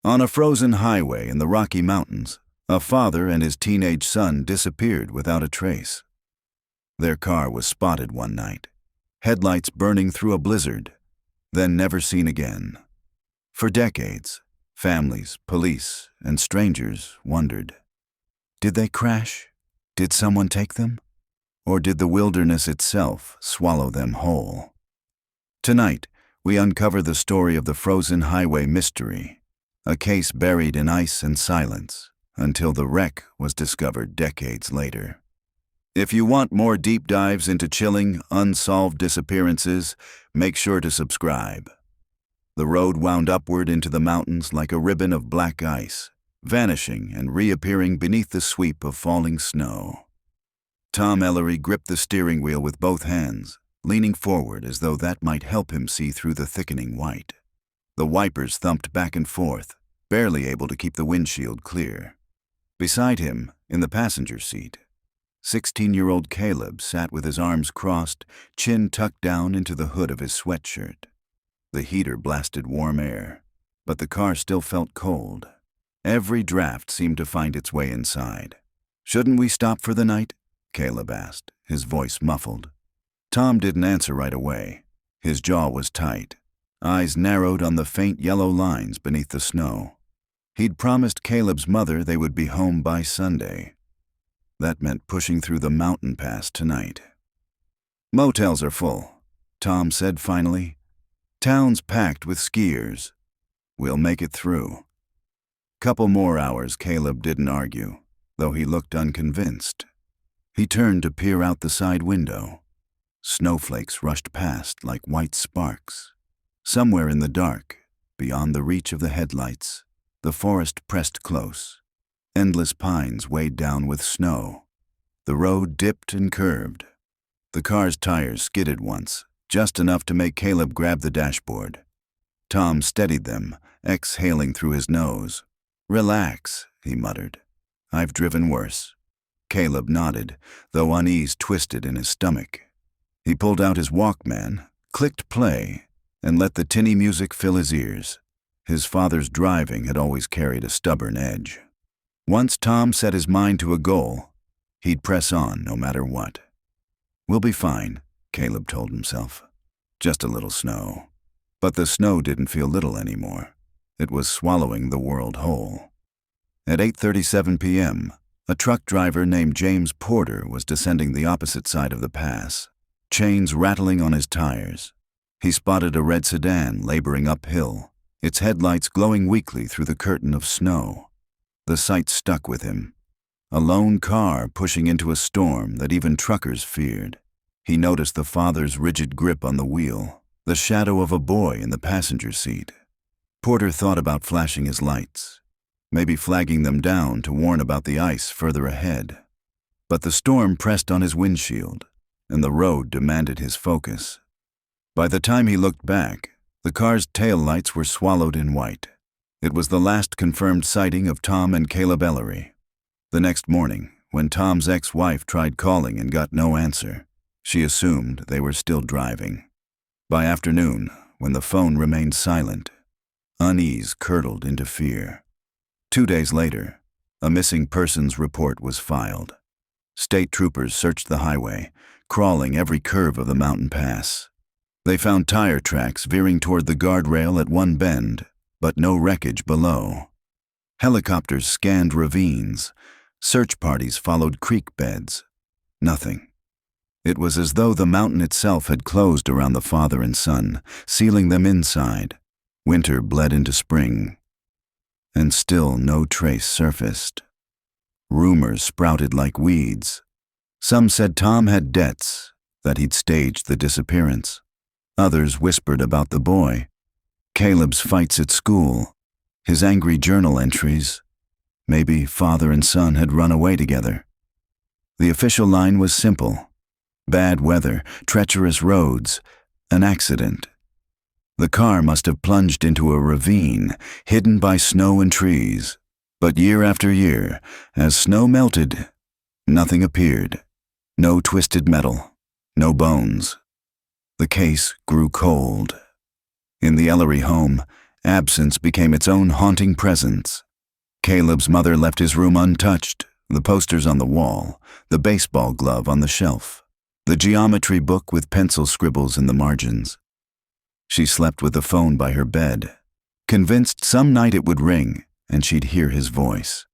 On a frozen highway in the Rocky Mountains, a father and his teenage son disappeared without a trace. Their car was spotted one night, headlights burning through a blizzard, then never seen again. For decades, families, police, and strangers wondered. Did they crash? Did someone take them? Or did the wilderness itself swallow them whole? Tonight, we uncover the story of the frozen highway mystery, a case buried in ice and silence until the wreck was discovered decades later. If you want more deep dives into chilling, unsolved disappearances, make sure to subscribe. The road wound upward into the mountains like a ribbon of black ice, vanishing and reappearing beneath the sweep of falling snow. Tom Ellery gripped the steering wheel with both hands, leaning forward as though that might help him see through the thickening white. The wipers thumped back and forth, barely able to keep the windshield clear. Beside him, in the passenger seat, 16-year-old Caleb sat with his arms crossed, chin tucked down into the hood of his sweatshirt. The heater blasted warm air, but the car still felt cold. Every draft seemed to find its way inside. "Shouldn't we stop for the night?" Caleb asked, his voice muffled. Tom didn't answer right away. His jaw was tight, eyes narrowed on the faint yellow lines beneath the snow. He'd promised Caleb's mother they would be home by Sunday. That meant pushing through the mountain pass tonight. "Motels are full," Tom said finally. "Town's packed with skiers. We'll make it through." Couple more hours, Caleb didn't argue, though he looked unconvinced. He turned to peer out the side window. Snowflakes rushed past like white sparks. Somewhere in the dark, beyond the reach of the headlights, the forest pressed close. Endless pines weighed down with snow. The road dipped and curved. The car's tires skidded once, just enough to make Caleb grab the dashboard. Tom steadied them, exhaling through his nose. "Relax," he muttered. "I've driven worse." Caleb nodded, though unease twisted in his stomach. He pulled out his Walkman, clicked play, and let the tinny music fill his ears. His father's driving had always carried a stubborn edge. Once Tom set his mind to a goal, he'd press on no matter what. "We'll be fine," Caleb told himself. "Just a little snow." But the snow didn't feel little anymore. It was swallowing the world whole. At 8:37 p.m., a truck driver named James Porter was descending the opposite side of the pass, chains rattling on his tires. He spotted a red sedan laboring uphill, its headlights glowing weakly through the curtain of snow. The sight stuck with him. A lone car pushing into a storm that even truckers feared. He noticed the father's rigid grip on the wheel, the shadow of a boy in the passenger seat. Porter thought about flashing his lights, maybe flagging them down to warn about the ice further ahead. But the storm pressed on his windshield, and the road demanded his focus. By the time he looked back, the car's taillights were swallowed in white. It was the last confirmed sighting of Tom and Caleb Ellery. The next morning, when Tom's ex-wife tried calling and got no answer, she assumed they were still driving. By afternoon, when the phone remained silent, unease curdled into fear. 2 days later, a missing persons report was filed. State troopers searched the highway, crawling every curve of the mountain pass. They found tire tracks veering toward the guardrail at one bend, but no wreckage below. Helicopters scanned ravines. Search parties followed creek beds. Nothing. It was as though the mountain itself had closed around the father and son, sealing them inside. Winter bled into spring, and still no trace surfaced. Rumors sprouted like weeds. Some said Tom had debts, that he'd staged the disappearance. Others whispered about the boy, Caleb's fights at school, his angry journal entries. Maybe father and son had run away together. The official line was simple: bad weather, treacherous roads, an accident. The car must have plunged into a ravine, hidden by snow and trees. But year after year, as snow melted, nothing appeared. No twisted metal, no bones. The case grew cold. In the Ellery home, Absence became its own haunting presence. Caleb's mother left his room untouched, the posters on the wall, the baseball glove on the shelf, the geometry book with pencil scribbles in the margins. She slept with the phone by her bed, convinced some night it would ring and she'd hear his voice.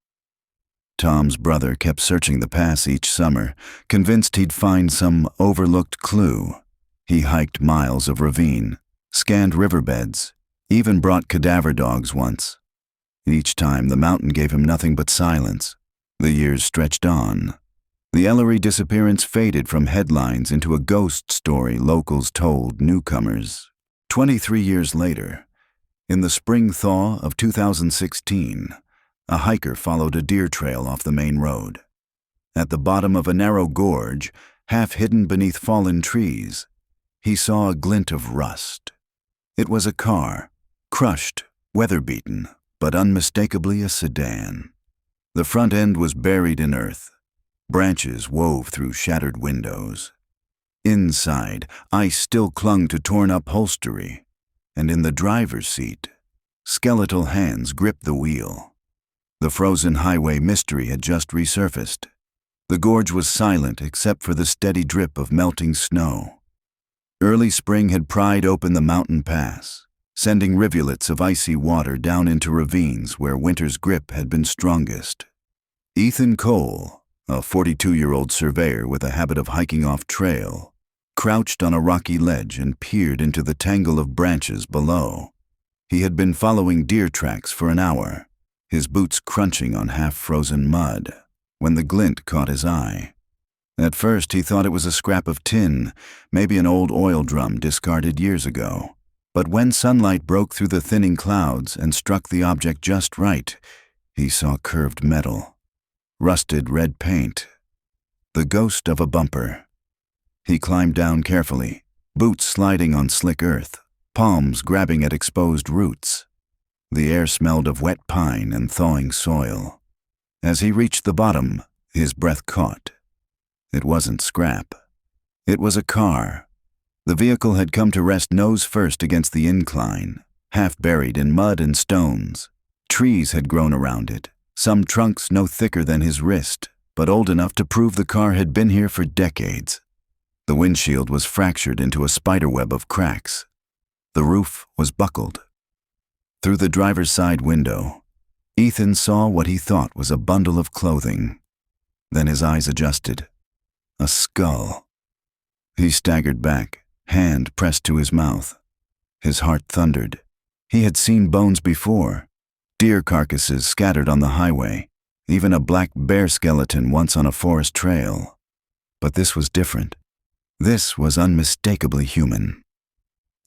Tom's brother kept searching the pass each summer, convinced he'd find some overlooked clue. He hiked miles of ravine, scanned riverbeds, even brought cadaver dogs once. Each time the mountain gave him nothing but silence. The years stretched on. The Ellery disappearance faded from headlines into a ghost story locals told newcomers. 23 years later, in the spring thaw of 2016, a hiker followed a deer trail off the main road. At the bottom of a narrow gorge, half hidden beneath fallen trees, he saw a glint of rust. It was a car, crushed, weather-beaten, but unmistakably a sedan. The front end was buried in earth. Branches wove through shattered windows. Inside, ice still clung to torn upholstery, and in the driver's seat, skeletal hands gripped the wheel. The frozen highway mystery had just resurfaced. The gorge was silent except for the steady drip of melting snow. Early spring had pried open the mountain pass, sending rivulets of icy water down into ravines where winter's grip had been strongest. Ethan Cole, a 42-year-old surveyor with a habit of hiking off trail, crouched on a rocky ledge and peered into the tangle of branches below. He had been following deer tracks for an hour, his boots crunching on half-frozen mud, when the glint caught his eye. At first he thought it was a scrap of tin, maybe an old oil drum discarded years ago. But when sunlight broke through the thinning clouds and struck the object just right, he saw curved metal, rusted red paint, the ghost of a bumper. He climbed down carefully, boots sliding on slick earth, palms grabbing at exposed roots. The air smelled of wet pine and thawing soil. As he reached the bottom, his breath caught. It wasn't scrap. It was a car. The vehicle had come to rest nose first against the incline, half buried in mud and stones. Trees had grown around it, some trunks no thicker than his wrist, but old enough to prove the car had been here for decades. The windshield was fractured into a spiderweb of cracks. The roof was buckled. Through the driver's side window, Ethan saw what he thought was a bundle of clothing. Then his eyes adjusted. A skull. He staggered back, hand pressed to his mouth. His heart thundered. He had seen bones before, deer carcasses scattered on the highway, even a black bear skeleton once on a forest trail. But this was different. This was unmistakably human.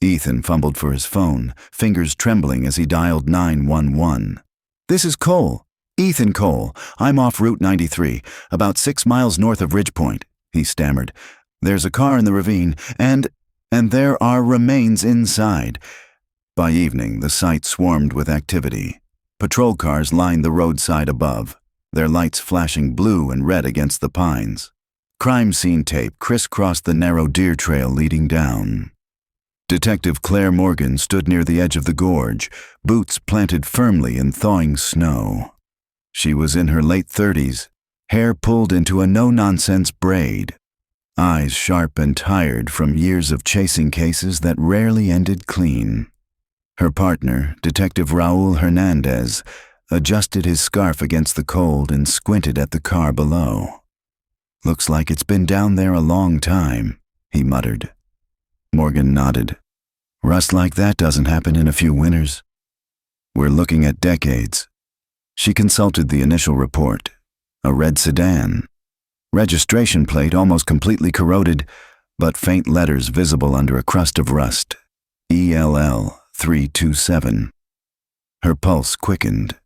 Ethan fumbled for his phone, fingers trembling as he dialed 911. "This is Cole. Ethan Cole. I'm off Route 93, about 6 miles north of Ridgepoint," he stammered. "There's a car in the ravine, and there are remains inside." By evening, the site swarmed with activity. Patrol cars lined the roadside above, their lights flashing blue and red against the pines. Crime scene tape crisscrossed the narrow deer trail leading down. Detective Claire Morgan stood near the edge of the gorge, boots planted firmly in thawing snow. She was in her late 30s, hair pulled into a no-nonsense braid, eyes sharp and tired from years of chasing cases that rarely ended clean. Her partner, Detective Raul Hernandez, adjusted his scarf against the cold and squinted at the car below. "Looks like it's been down there a long time," he muttered. Morgan nodded. "Rust like that doesn't happen in a few winters. We're looking at decades." She consulted the initial report. A red sedan. Registration plate almost completely corroded, but faint letters visible under a crust of rust. ELL 327. Her pulse quickened.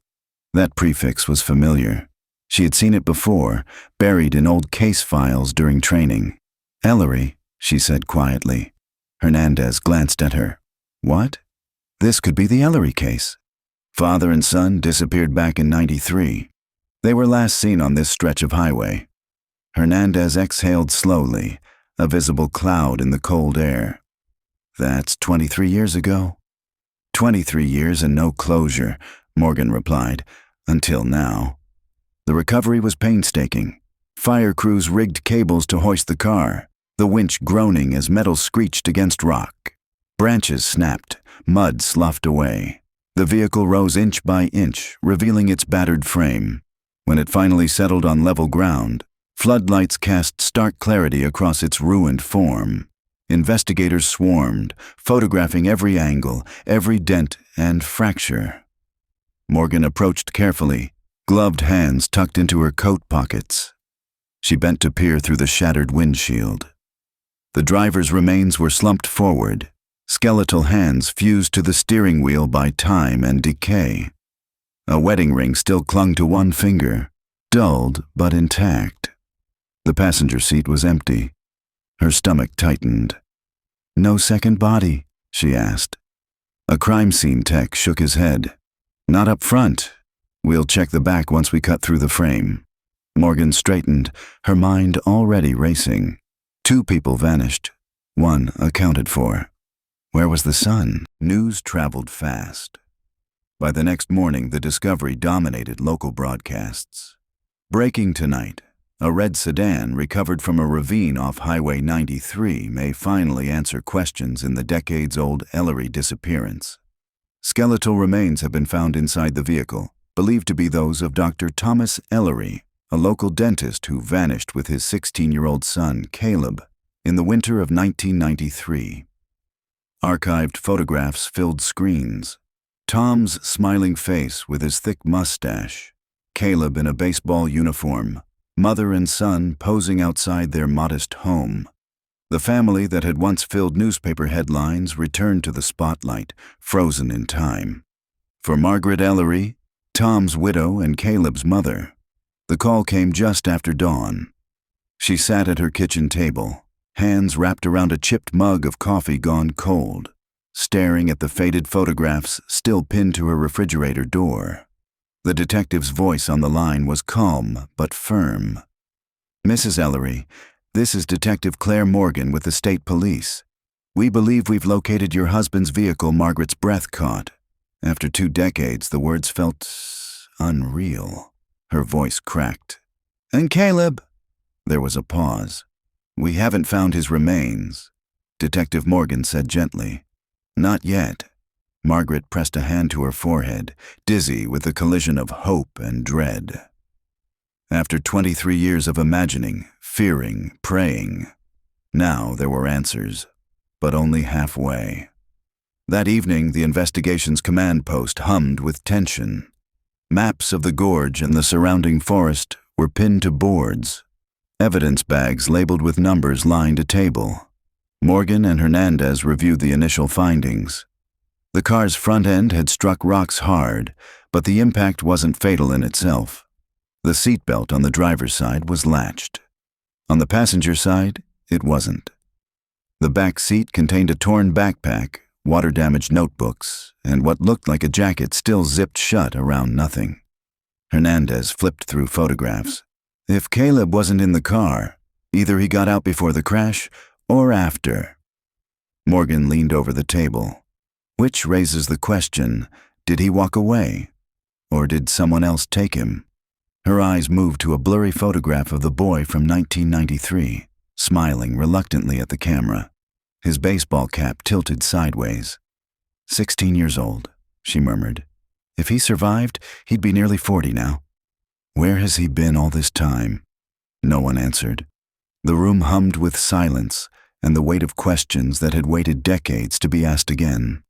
That prefix was familiar. She had seen it before, buried in old case files during training. "Ellery," she said quietly. Hernandez glanced at her. "What? This could be the Ellery case." Father and son disappeared back in '93. They were last seen on this stretch of highway. Hernandez exhaled slowly, a visible cloud in the cold air. "That's 23 years ago." "23 years and no closure," Morgan replied. "Until now." The recovery was painstaking. Fire crews rigged cables to hoist the car, the winch groaning as metal screeched against rock. Branches snapped, mud sloughed away. The vehicle rose inch by inch, revealing its battered frame. When it finally settled on level ground, floodlights cast stark clarity across its ruined form. Investigators swarmed, photographing every angle, every dent and fracture. Morgan approached carefully, gloved hands tucked into her coat pockets. She bent to peer through the shattered windshield. The driver's remains were slumped forward, skeletal hands fused to the steering wheel by time and decay. A wedding ring still clung to one finger, dulled but intact. The passenger seat was empty. Her stomach tightened. "No second body?" she asked. A crime scene tech shook his head. "Not up front. We'll check the back once we cut through the frame." Morgan straightened, her mind already racing. 2 people vanished. 1 accounted for. Where was the son? News traveled fast. By the next morning, the discovery dominated local broadcasts. "Breaking tonight. A red sedan recovered from a ravine off Highway 93 may finally answer questions in the decades-old Ellery disappearance. Skeletal remains have been found inside the vehicle, believed to be those of Dr. Thomas Ellery, a local dentist who vanished with his 16-year-old son, Caleb, in the winter of 1993. Archived photographs filled screens. Tom's smiling face with his thick mustache, Caleb in a baseball uniform, mother and son posing outside their modest home. The family that had once filled newspaper headlines returned to the spotlight, frozen in time. For Margaret Ellery, Tom's widow and Caleb's mother, the call came just after dawn. She sat at her kitchen table, hands wrapped around a chipped mug of coffee gone cold, staring at the faded photographs still pinned to her refrigerator door. The detective's voice on the line was calm but firm. "Mrs. Ellery, this is Detective Claire Morgan with the State Police. We believe we've located your husband's vehicle Margaret's breath caught." After 2 decades, the words felt unreal. Her voice cracked. "And Caleb?" There was a pause. "We haven't found his remains," Detective Morgan said gently. "Not yet." Margaret pressed a hand to her forehead, dizzy with the collision of hope and dread. After 23 years of imagining, fearing, praying, now there were answers, but only halfway. That evening, the investigation's command post hummed with tension. Maps of the gorge and the surrounding forest were pinned to boards. Evidence bags labeled with numbers lined a table. Morgan and Hernandez reviewed the initial findings. The car's front end had struck rocks hard, but the impact wasn't fatal in itself. The seatbelt on the driver's side was latched. On the passenger side, it wasn't. The back seat contained a torn backpack, water-damaged notebooks, and what looked like a jacket still zipped shut around nothing. Hernandez flipped through photographs. If Caleb wasn't in the car, either he got out before the crash or after. Morgan leaned over the table. Which raises the question, did he walk away? Or did someone else take him? Her eyes moved to a blurry photograph of the boy from 1993, smiling reluctantly at the camera, his baseball cap tilted sideways. 16 years old, she murmured. If he survived, he'd be nearly 40 now. Where has he been all this time? No one answered. The room hummed with silence and the weight of questions that had waited decades to be asked again.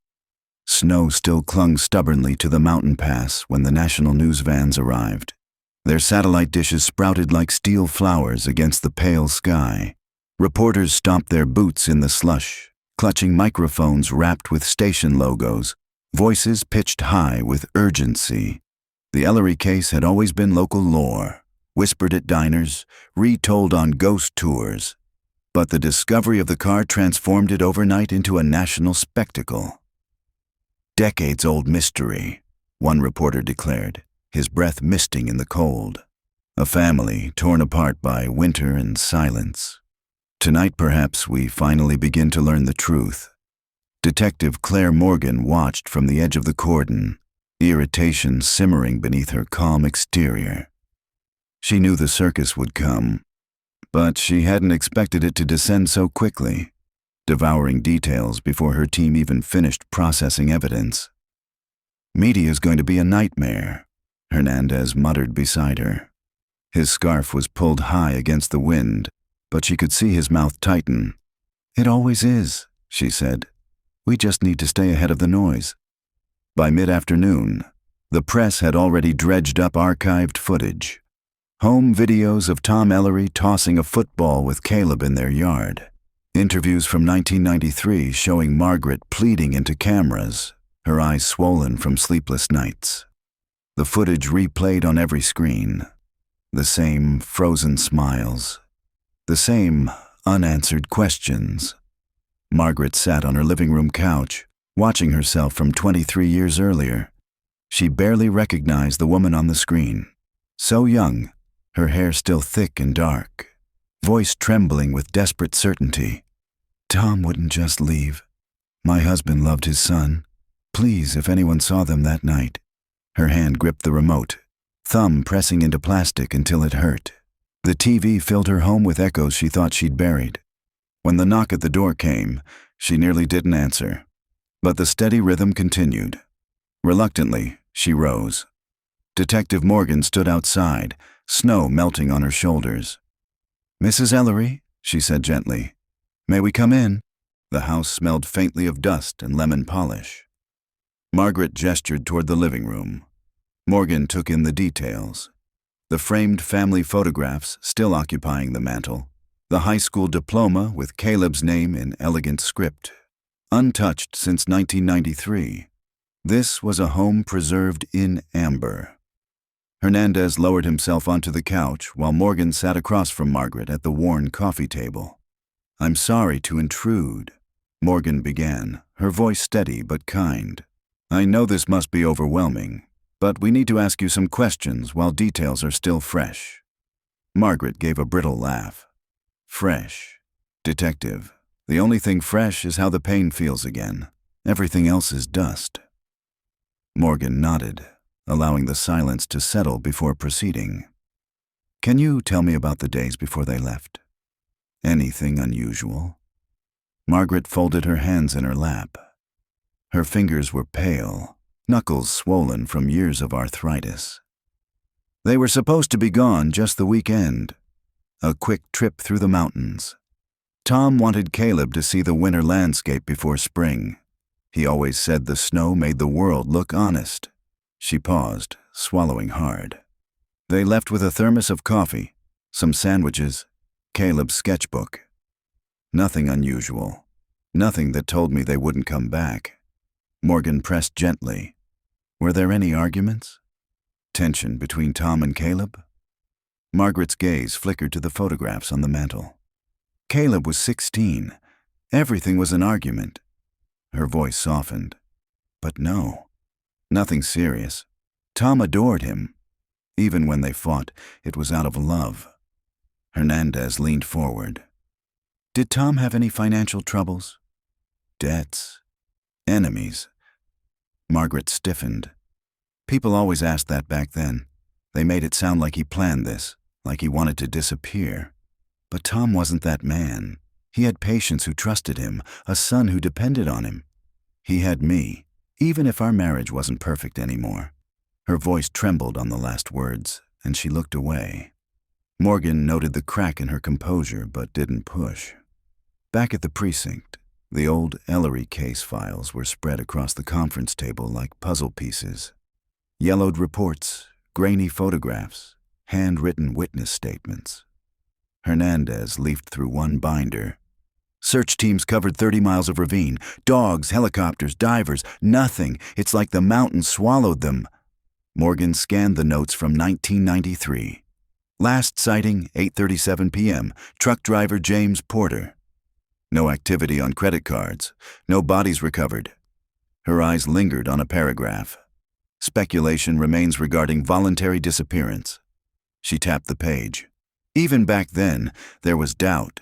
Snow still clung stubbornly to the mountain pass when the national news vans arrived. Their satellite dishes sprouted like steel flowers against the pale sky. Reporters stomped their boots in the slush, clutching microphones wrapped with station logos, voices pitched high with urgency. The Ellery case had always been local lore, whispered at diners, retold on ghost tours. But the discovery of the car transformed it overnight into a national spectacle. Decades-old mystery, one reporter declared, his breath misting in the cold. A family torn apart by winter and silence. Tonight, perhaps, we finally begin to learn the truth. Detective Claire Morgan watched from the edge of the cordon, irritation simmering beneath her calm exterior. She knew the circus would come, but she hadn't expected it to descend so quickly, devouring details before her team even finished processing evidence. "Media's going to be a nightmare," Hernandez muttered beside her. His scarf was pulled high against the wind, but she could see his mouth tighten. "It always is," she said. "We just need to stay ahead of the noise." By mid-afternoon, the press had already dredged up archived footage. Home videos of Tom Ellery tossing a football with Caleb in their yard. Interviews from 1993 showing Margaret pleading into cameras, her eyes swollen from sleepless nights. The footage replayed on every screen. The same frozen smiles. The same unanswered questions. Margaret sat on her living room couch, watching herself from 23 years earlier. She barely recognized the woman on the screen. So young, her hair still thick and dark, voice trembling with desperate certainty. "Tom wouldn't just leave. My husband loved his son. Please, if anyone saw them that night." Her hand gripped the remote, thumb pressing into plastic until it hurt. The TV filled her home with echoes she thought she'd buried. When the knock at the door came, she nearly didn't answer. But the steady rhythm continued. Reluctantly, she rose. Detective Morgan stood outside, snow melting on her shoulders. "Mrs. Ellery," she said gently, "may we come in?" The house smelled faintly of dust and lemon polish. Margaret gestured toward the living room. Morgan took in the details. The framed family photographs still occupying the mantel. The high school diploma with Caleb's name in elegant script. Untouched since 1993. This was a home preserved in amber. Hernandez lowered himself onto the couch while Morgan sat across from Margaret at the worn coffee table. "I'm sorry to intrude," Morgan began, her voice steady but kind. "I know this must be overwhelming, but we need to ask you some questions while details are still fresh." Margaret gave a brittle laugh. "Fresh. Detective, the only thing fresh is how the pain feels again. Everything else is dust." Morgan nodded, allowing the silence to settle before proceeding. "Can you tell me about the days before they left? Anything unusual?" Margaret folded her hands in her lap. Her fingers were pale, knuckles swollen from years of arthritis. "They were supposed to be gone just the weekend. A quick trip through the mountains. Tom wanted Caleb to see the winter landscape before spring. He always said the snow made the world look honest." She paused, swallowing hard. "They left with a thermos of coffee, some sandwiches, Caleb's sketchbook. Nothing unusual. Nothing that told me they wouldn't come back." Morgan pressed gently. "Were there any arguments? Tension between Tom and Caleb?" Margaret's gaze flickered to the photographs on the mantel. Caleb was 16. Everything was an argument. Her voice softened. "But no. Nothing serious. Tom adored him. Even when they fought, it was out of love." Hernandez leaned forward. "Did Tom have any financial troubles? Debts? Enemies?" Margaret stiffened. People always asked that back then. They made it sound like he planned this, like he wanted to disappear. But Tom wasn't that man. He had patients who trusted him, a son who depended on him. He had me, even if our marriage wasn't perfect anymore. Her voice trembled on the last words, and she looked away. Morgan noted the crack in her composure, but didn't push. Back at the precinct, the old Ellery case files were spread across the conference table like puzzle pieces. Yellowed reports, grainy photographs, handwritten witness statements. Hernandez leafed through one binder. "Search teams covered 30 miles of ravine. Dogs, helicopters, divers, nothing. It's like the mountains swallowed them." Morgan scanned the notes from 1993. Last sighting, 8:37 p.m., truck driver James Porter. No activity on credit cards. No bodies recovered. Her eyes lingered on a paragraph. Speculation remains regarding voluntary disappearance. She tapped the page. Even back then, there was doubt.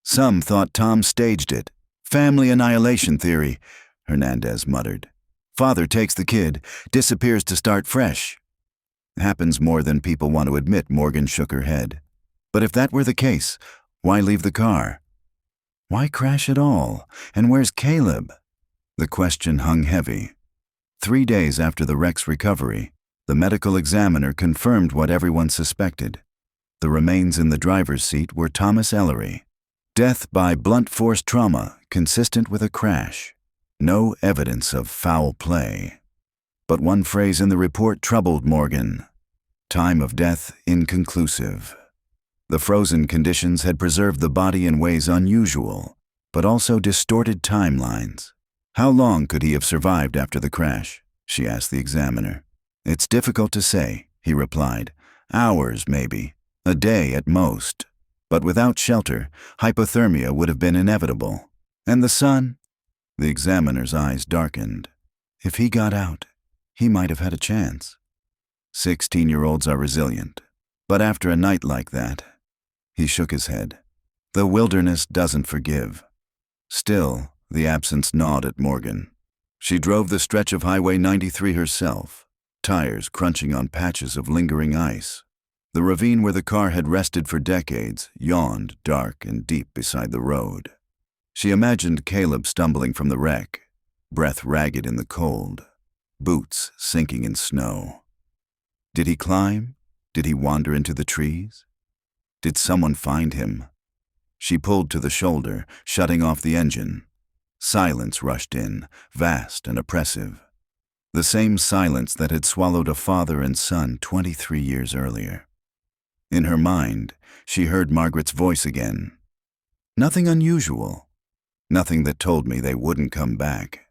Some thought Tom staged it, Family annihilation theory, Hernandez muttered. Father takes the kid, disappears to start fresh. Happens more than people want to admit, Morgan shook her head. But if that were the case, why leave the car? Why crash at all? And where's Caleb? The question hung heavy. 3 days after the wreck's recovery, the medical examiner confirmed what everyone suspected. The remains in the driver's seat were Thomas Ellery. Death by blunt force trauma, consistent with a crash. No evidence of foul play. But one phrase in the report troubled Morgan. Time of death inconclusive. The frozen conditions had preserved the body in ways unusual, but also distorted timelines. How long could he have survived after the crash? She asked the examiner. It's difficult to say, he replied. Hours, maybe. A day at most. But without shelter, hypothermia would have been inevitable. And the sun? The examiner's eyes darkened. If he got out, he might have had a chance. 16-year-olds are resilient. But after a night like that, he shook his head. The wilderness doesn't forgive. Still, the absence gnawed at Morgan. She drove the stretch of Highway 93 herself, tires crunching on patches of lingering ice. The ravine where the car had rested for decades yawned dark and deep beside the road. She imagined Caleb stumbling from the wreck, breath ragged in the cold, boots sinking in snow. Did he climb? Did he wander into the trees? Did someone find him? She pulled to the shoulder, shutting off the engine. Silence rushed in, vast and oppressive. The same silence that had swallowed a father and son 23 years earlier. In her mind, she heard Margaret's voice again. Nothing unusual. Nothing that told me they wouldn't come back.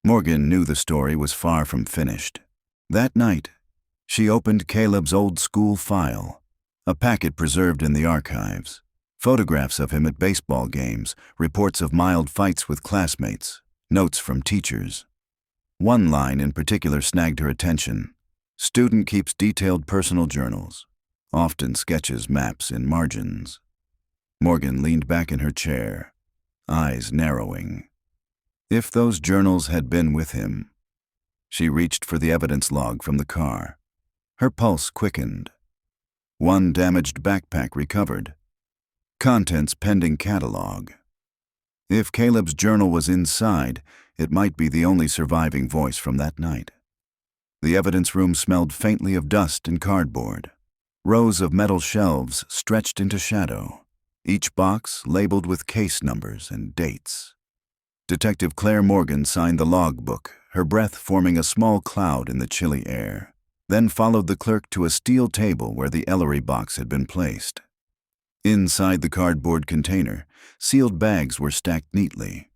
Morgan knew the story was far from finished. That night, she opened Caleb's old school file, a packet preserved in the archives. Photographs of him at baseball games, reports of mild fights with classmates, notes from teachers. One line in particular snagged her attention. Student keeps detailed personal journals, often sketches maps in margins. Morgan leaned back in her chair, eyes narrowing. If those journals had been with him. She reached for the evidence log from the car. Her pulse quickened. One damaged backpack recovered. Contents pending catalog. If Caleb's journal was inside, it might be the only surviving voice from that night. The evidence room smelled faintly of dust and cardboard. Rows of metal shelves stretched into shadow, each box labeled with case numbers and dates. Detective Claire Morgan signed the logbook, her breath forming a small cloud in the chilly air, then followed the clerk to a steel table where the Ellery box had been placed. Inside the cardboard container, sealed bags were stacked neatly.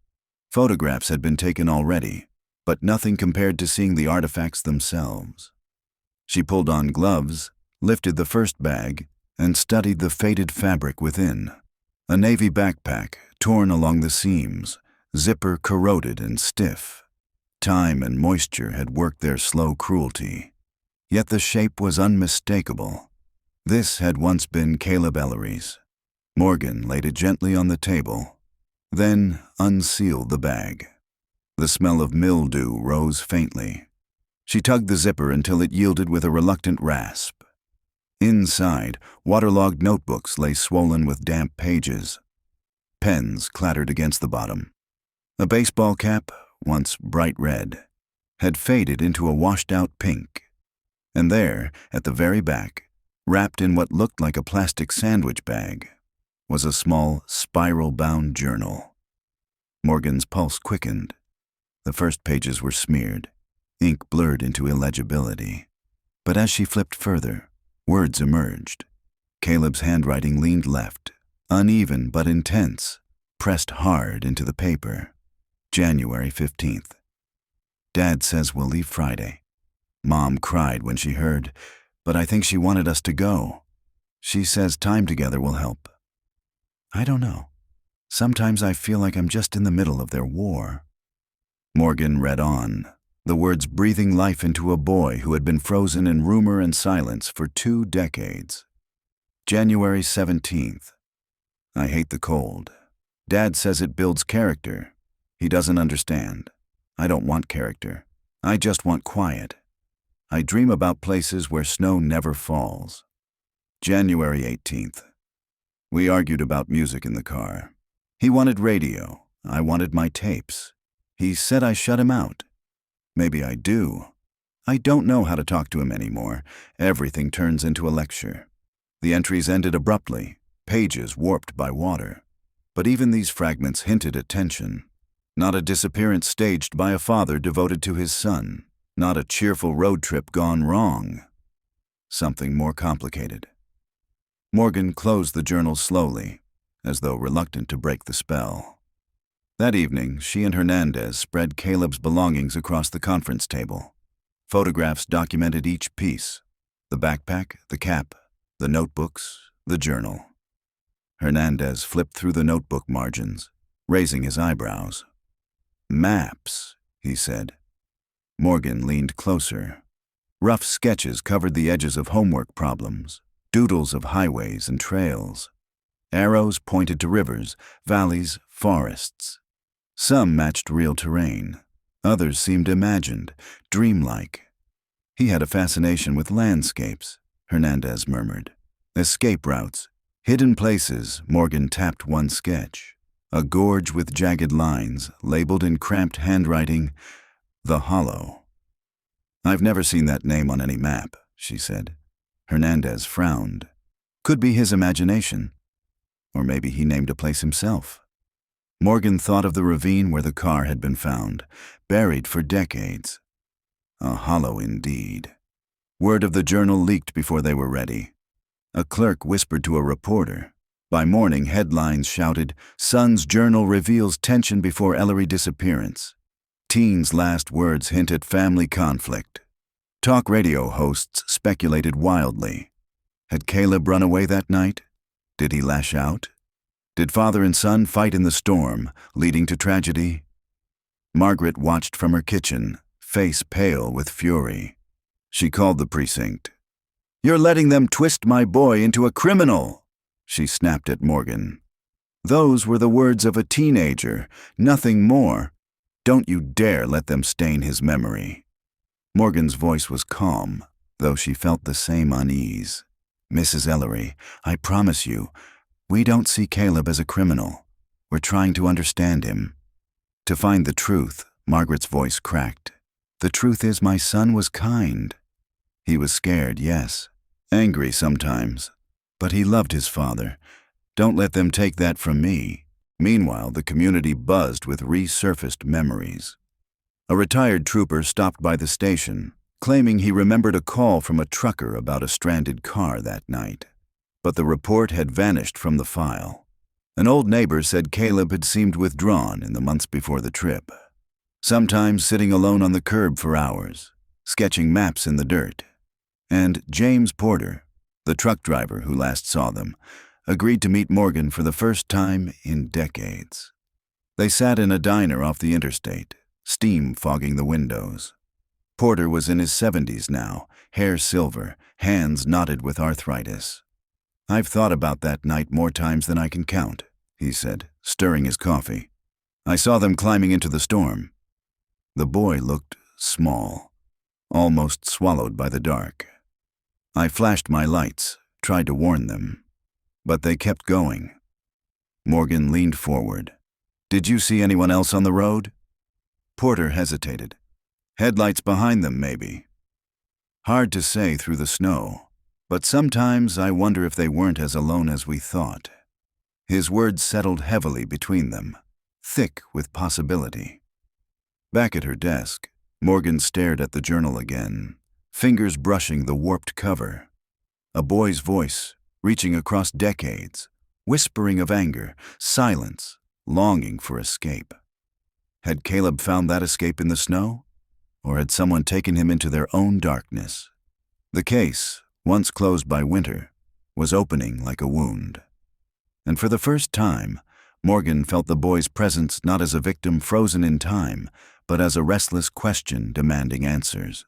Photographs had been taken already, but nothing compared to seeing the artifacts themselves. She pulled on gloves, lifted the first bag, and studied the faded fabric within. A navy backpack, torn along the seams, zipper corroded and stiff. Time and moisture had worked their slow cruelty. Yet the shape was unmistakable. This had once been Caleb Ellery's. Morgan laid it gently on the table, then unsealed the bag. The smell of mildew rose faintly. She tugged the zipper until it yielded with a reluctant rasp. Inside, waterlogged notebooks lay swollen with damp pages. Pens clattered against the bottom. A baseball cap, once bright red, had faded into a washed-out pink. And there, at the very back, wrapped in what looked like a plastic sandwich bag, was a small, spiral-bound journal. Morgan's pulse quickened. The first pages were smeared, ink blurred into illegibility. But as she flipped further, words emerged. Caleb's handwriting leaned left, uneven but intense, pressed hard into the paper. January 15th. Dad says we'll leave Friday. Mom cried when she heard, but I think she wanted us to go. She says time together will help. I don't know. Sometimes I feel like I'm just in the middle of their war. Morgan read on, the words breathing life into a boy who had been frozen in rumor and silence for 2 decades. January 17th. I hate the cold. Dad says it builds character. He doesn't understand. I don't want character. I just want quiet. I dream about places where snow never falls. January 18th. We argued about music in the car. He wanted radio. I wanted my tapes. He said I shut him out. Maybe I do. I don't know how to talk to him anymore. Everything turns into a lecture. The entries ended abruptly, pages warped by water. But even these fragments hinted at tension. Not a disappearance staged by a father devoted to his son. Not a cheerful road trip gone wrong. Something more complicated. Morgan closed the journal slowly, as though reluctant to break the spell. That evening, she and Hernandez spread Caleb's belongings across the conference table. Photographs documented each piece: the backpack, the cap, the notebooks, the journal. Hernandez flipped through the notebook margins, raising his eyebrows. "Maps," he said. Morgan leaned closer. Rough sketches covered the edges of homework problems, doodles of highways and trails. Arrows pointed to rivers, valleys, forests. Some matched real terrain. Others seemed imagined, dreamlike. He had a fascination with landscapes, Hernandez murmured. Escape routes, hidden places. Morgan tapped one sketch. A gorge with jagged lines, labeled in cramped handwriting, "The Hollow." "I've never seen that name on any map," she said. Hernandez frowned. Could be his imagination. Or maybe he named a place himself. Morgan thought of the ravine where the car had been found, buried for decades. A hollow indeed. Word of the journal leaked before they were ready. A clerk whispered to a reporter. By morning, headlines shouted, "Son's journal reveals tension before Ellery disappearance." Teen's last words hint at family conflict. Talk radio hosts speculated wildly. Had Caleb run away that night? Did he lash out? Did father and son fight in the storm, leading to tragedy? Margaret watched from her kitchen, face pale with fury. She called the precinct. "You're letting them twist my boy into a criminal," she snapped at Morgan. Those were the words of a teenager, nothing more. Don't you dare let them stain his memory. Morgan's voice was calm, though she felt the same unease. "Mrs. Ellery, I promise you, we don't see Caleb as a criminal. We're trying to understand him." To find the truth, Margaret's voice cracked. "The truth is my son was kind. He was scared, yes. Angry sometimes. But he loved his father. Don't let them take that from me." Meanwhile, the community buzzed with resurfaced memories. A retired trooper stopped by the station, claiming he remembered a call from a trucker about a stranded car that night. But the report had vanished from the file. An old neighbor said Caleb had seemed withdrawn in the months before the trip, sometimes sitting alone on the curb for hours, sketching maps in the dirt. And James Porter, the truck driver who last saw them, agreed to meet Morgan for the first time in decades. They sat in a diner off the interstate, steam fogging the windows. Porter was in his 70s now, hair silver, hands knotted with arthritis. "I've thought about that night more times than I can count," he said, stirring his coffee. "I saw them climbing into the storm." The boy looked small, almost swallowed by the dark. "I flashed my lights, tried to warn them, but they kept going." Morgan leaned forward. "Did you see anyone else on the road?" Porter hesitated. "Headlights behind them, maybe." "Hard to say through the snow, but sometimes I wonder if they weren't as alone as we thought." His words settled heavily between them, thick with possibility. Back at her desk, Morgan stared at the journal again, fingers brushing the warped cover. A boy's voice, reaching across decades, whispering of anger, silence, longing for escape. Had Caleb found that escape in the snow? Or had someone taken him into their own darkness? The case, once closed by winter, was opening like a wound. And for the first time, Morgan felt the boy's presence not as a victim frozen in time, but as a restless question demanding answers.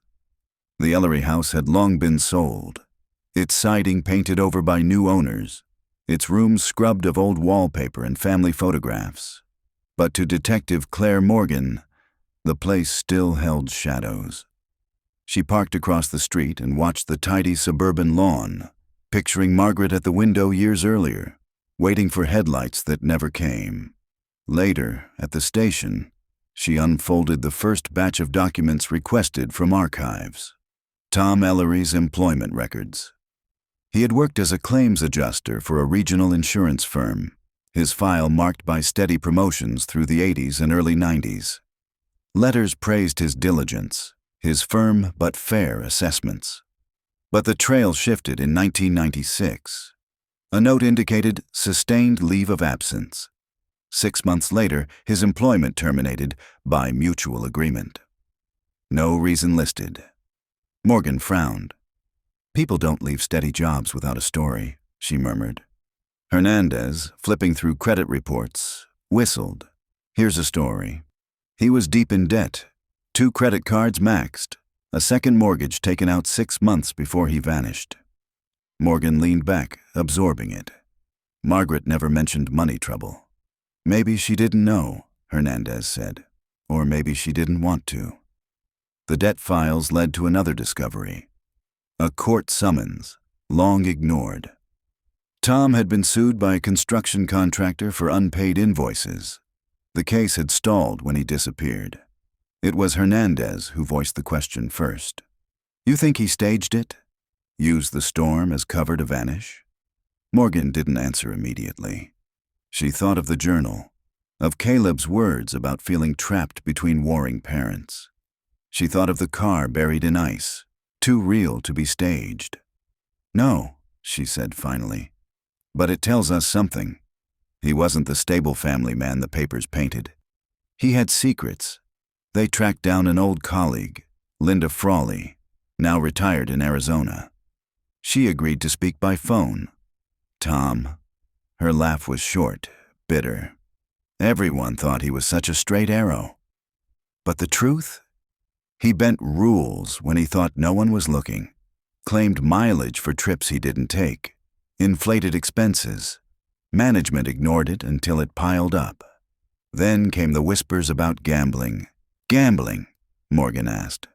The Ellery house had long been sold, its siding painted over by new owners, its rooms scrubbed of old wallpaper and family photographs. But to Detective Claire Morgan, the place still held shadows. She parked across the street and watched the tidy suburban lawn, picturing Margaret at the window years earlier, waiting for headlights that never came. Later, at the station, she unfolded the first batch of documents requested from archives. Tom Ellery's employment records. He had worked as a claims adjuster for a regional insurance firm, his file marked by steady promotions through the 80s and early 90s. Letters praised his diligence, his firm but fair assessments. But the trail shifted in 1996. A note indicated sustained leave of absence. 6 months later, his employment terminated by mutual agreement. No reason listed. Morgan frowned. "People don't leave steady jobs without a story," she murmured. Hernandez, flipping through credit reports, whistled. "Here's a story. He was deep in debt, 2 credit cards maxed, a second mortgage taken out 6 months before he vanished." Morgan leaned back, absorbing it. Margaret never mentioned money trouble. "Maybe she didn't know," Hernandez said. "Or maybe she didn't want to." The debt files led to another discovery. A court summons, long ignored. Tom had been sued by a construction contractor for unpaid invoices. The case had stalled when he disappeared. It was Hernandez who voiced the question first. "You think he staged it? Used the storm as cover to vanish?" Morgan didn't answer immediately. She thought of the journal, of Caleb's words about feeling trapped between warring parents. She thought of the car buried in ice, too real to be staged. "No," she said finally. "But it tells us something. He wasn't the stable family man the papers painted. He had secrets. They tracked down an old colleague, Linda Frawley, now retired in Arizona. She agreed to speak by phone. Tom." Her laugh was short, bitter. "Everyone thought he was such a straight arrow. But the truth? He bent rules when he thought no one was looking, claimed mileage for trips he didn't take, inflated expenses. Management ignored it until it piled up. Then came the whispers about gambling." "Gambling?" Morgan asked.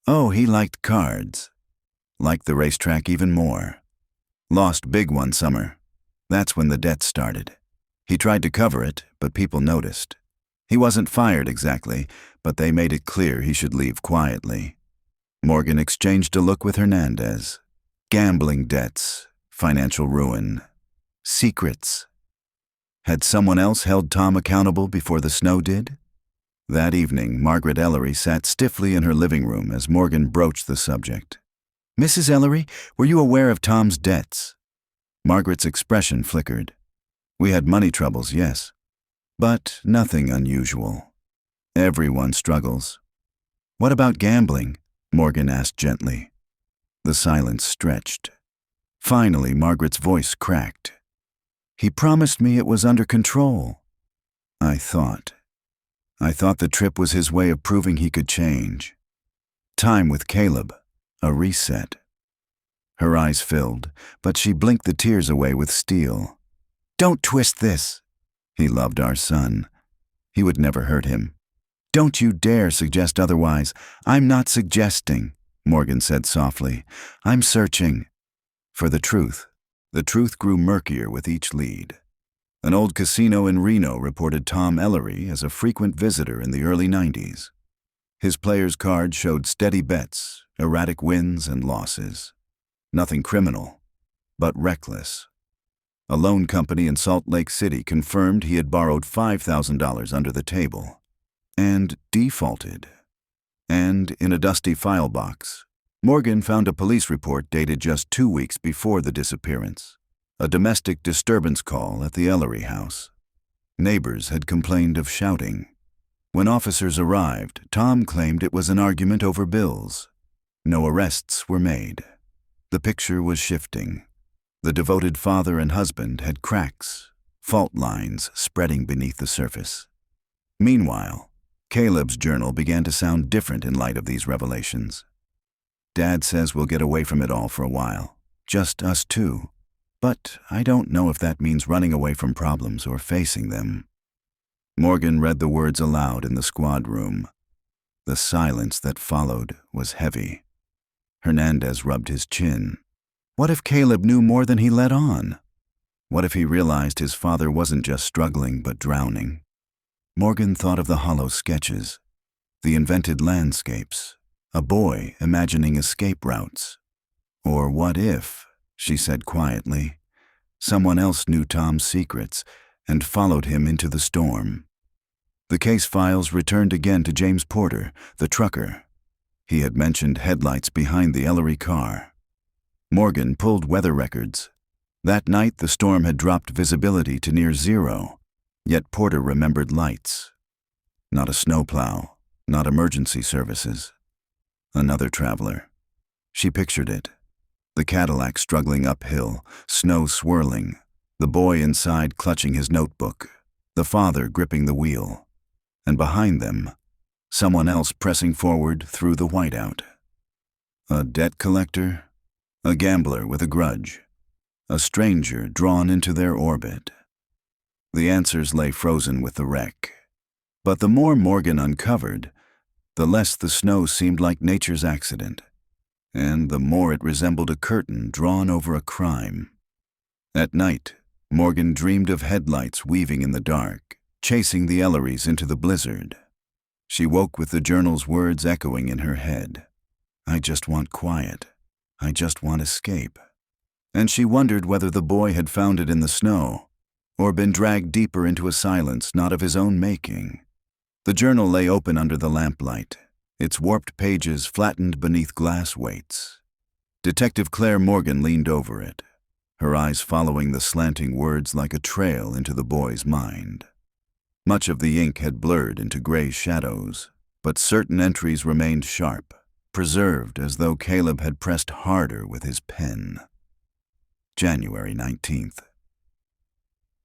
"Oh, he liked cards. Liked the racetrack even more. Lost big one summer. That's when the debt started. He tried to cover it, but people noticed. He wasn't fired exactly, but they made it clear he should leave quietly." Morgan exchanged a look with Hernandez. Gambling debts, financial ruin, secrets. Had someone else held Tom accountable before the snow did? That evening, Margaret Ellery sat stiffly in her living room as Morgan broached the subject. "Mrs. Ellery, were you aware of Tom's debts?" Margaret's expression flickered. "We had money troubles, yes. But nothing unusual. Everyone struggles." "What about gambling?" Morgan asked gently. The silence stretched. Finally, Margaret's voice cracked. "He promised me it was under control. I thought the trip was his way of proving he could change. Time with Caleb, a reset." Her eyes filled, but she blinked the tears away with steel. "Don't twist this. He loved our son. He would never hurt him. Don't you dare suggest otherwise. I'm not suggesting," Morgan said softly. "I'm searching for the truth." The truth grew murkier with each lead. An old casino in Reno reported Tom Ellery as a frequent visitor in the early 90s. His player's card showed steady bets, erratic wins and losses. Nothing criminal, but reckless. A loan company in Salt Lake City confirmed he had borrowed $5,000 under the table and defaulted. And in a dusty file box, Morgan found a police report dated just 2 weeks before the disappearance, a domestic disturbance call at the Ellery house. Neighbors had complained of shouting. When officers arrived, Tom claimed it was an argument over bills. No arrests were made. The picture was shifting. The devoted father and husband had cracks, fault lines spreading beneath the surface. Meanwhile, Caleb's journal began to sound different in light of these revelations. "Dad says we'll get away from it all for a while. Just us two. But I don't know if that means running away from problems or facing them. Morgan read the words aloud in the squad room. The silence that followed was heavy. Hernandez rubbed his chin. What if Caleb knew more than he let on? What if he realized his father wasn't just struggling but drowning? Morgan thought of the hollow sketches, the invented landscapes, a boy imagining escape routes. Or what if, she said quietly, someone else knew Tom's secrets and followed him into the storm? The case files returned again to James Porter, the trucker. He had mentioned headlights behind the Ellery car. Morgan pulled weather records. That night the storm had dropped visibility to near zero, yet Porter remembered lights. Not a snowplow, not emergency services. Another traveler. She pictured it. The Cadillac struggling uphill, snow swirling, the boy inside clutching his notebook, the father gripping the wheel. And behind them, someone else pressing forward through the whiteout. A debt collector, a gambler with a grudge, a stranger drawn into their orbit. The answers lay frozen with the wreck. But the more Morgan uncovered, the less the snow seemed like nature's accident, and the more it resembled a curtain drawn over a crime. At night, Morgan dreamed of headlights weaving in the dark, chasing the Ellerys into the blizzard. She woke with the journal's words echoing in her head. I just want quiet. I just want escape. And she wondered whether the boy had found it in the snow, or been dragged deeper into a silence not of his own making. The journal lay open under the lamplight, its warped pages flattened beneath glass weights. Detective Claire Morgan leaned over it, her eyes following the slanting words like a trail into the boy's mind. Much of the ink had blurred into gray shadows, but certain entries remained sharp, preserved as though Caleb had pressed harder with his pen. January 19th.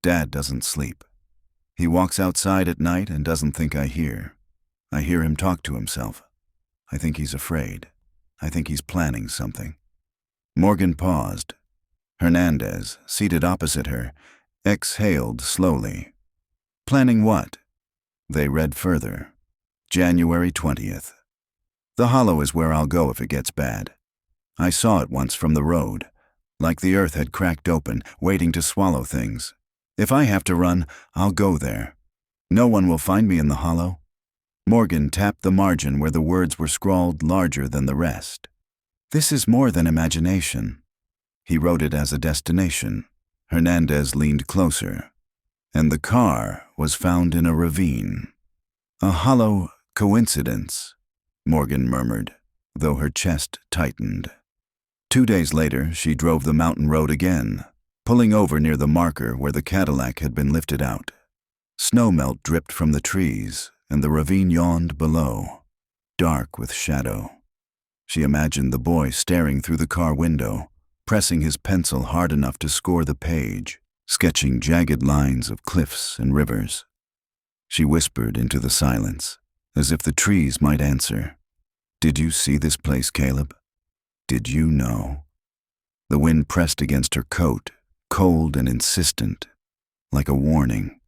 Dad doesn't sleep. He walks outside at night and doesn't think I hear. I hear him talk to himself. I think he's afraid. I think he's planning something. Morgan paused. Hernandez, seated opposite her, exhaled slowly. Planning what? They read further. January 20th. The hollow is where I'll go if it gets bad. I saw it once from the road, like the earth had cracked open, waiting to swallow things. If I have to run, I'll go there. No one will find me in the hollow. Morgan tapped the margin where the words were scrawled larger than the rest. This is more than imagination. He wrote it as a destination. Hernandez leaned closer. And the car was found in a ravine. A hollow coincidence, Morgan murmured, though her chest tightened. 2 days later, she drove the mountain road again, pulling over near the marker where the Cadillac had been lifted out. Snowmelt dripped from the trees, and the ravine yawned below, dark with shadow. She imagined the boy staring through the car window, pressing his pencil hard enough to score the page, sketching jagged lines of cliffs and rivers. She whispered into the silence, as if the trees might answer. Did you see this place, Caleb? Did you know? The wind pressed against her coat, cold and insistent, like a warning.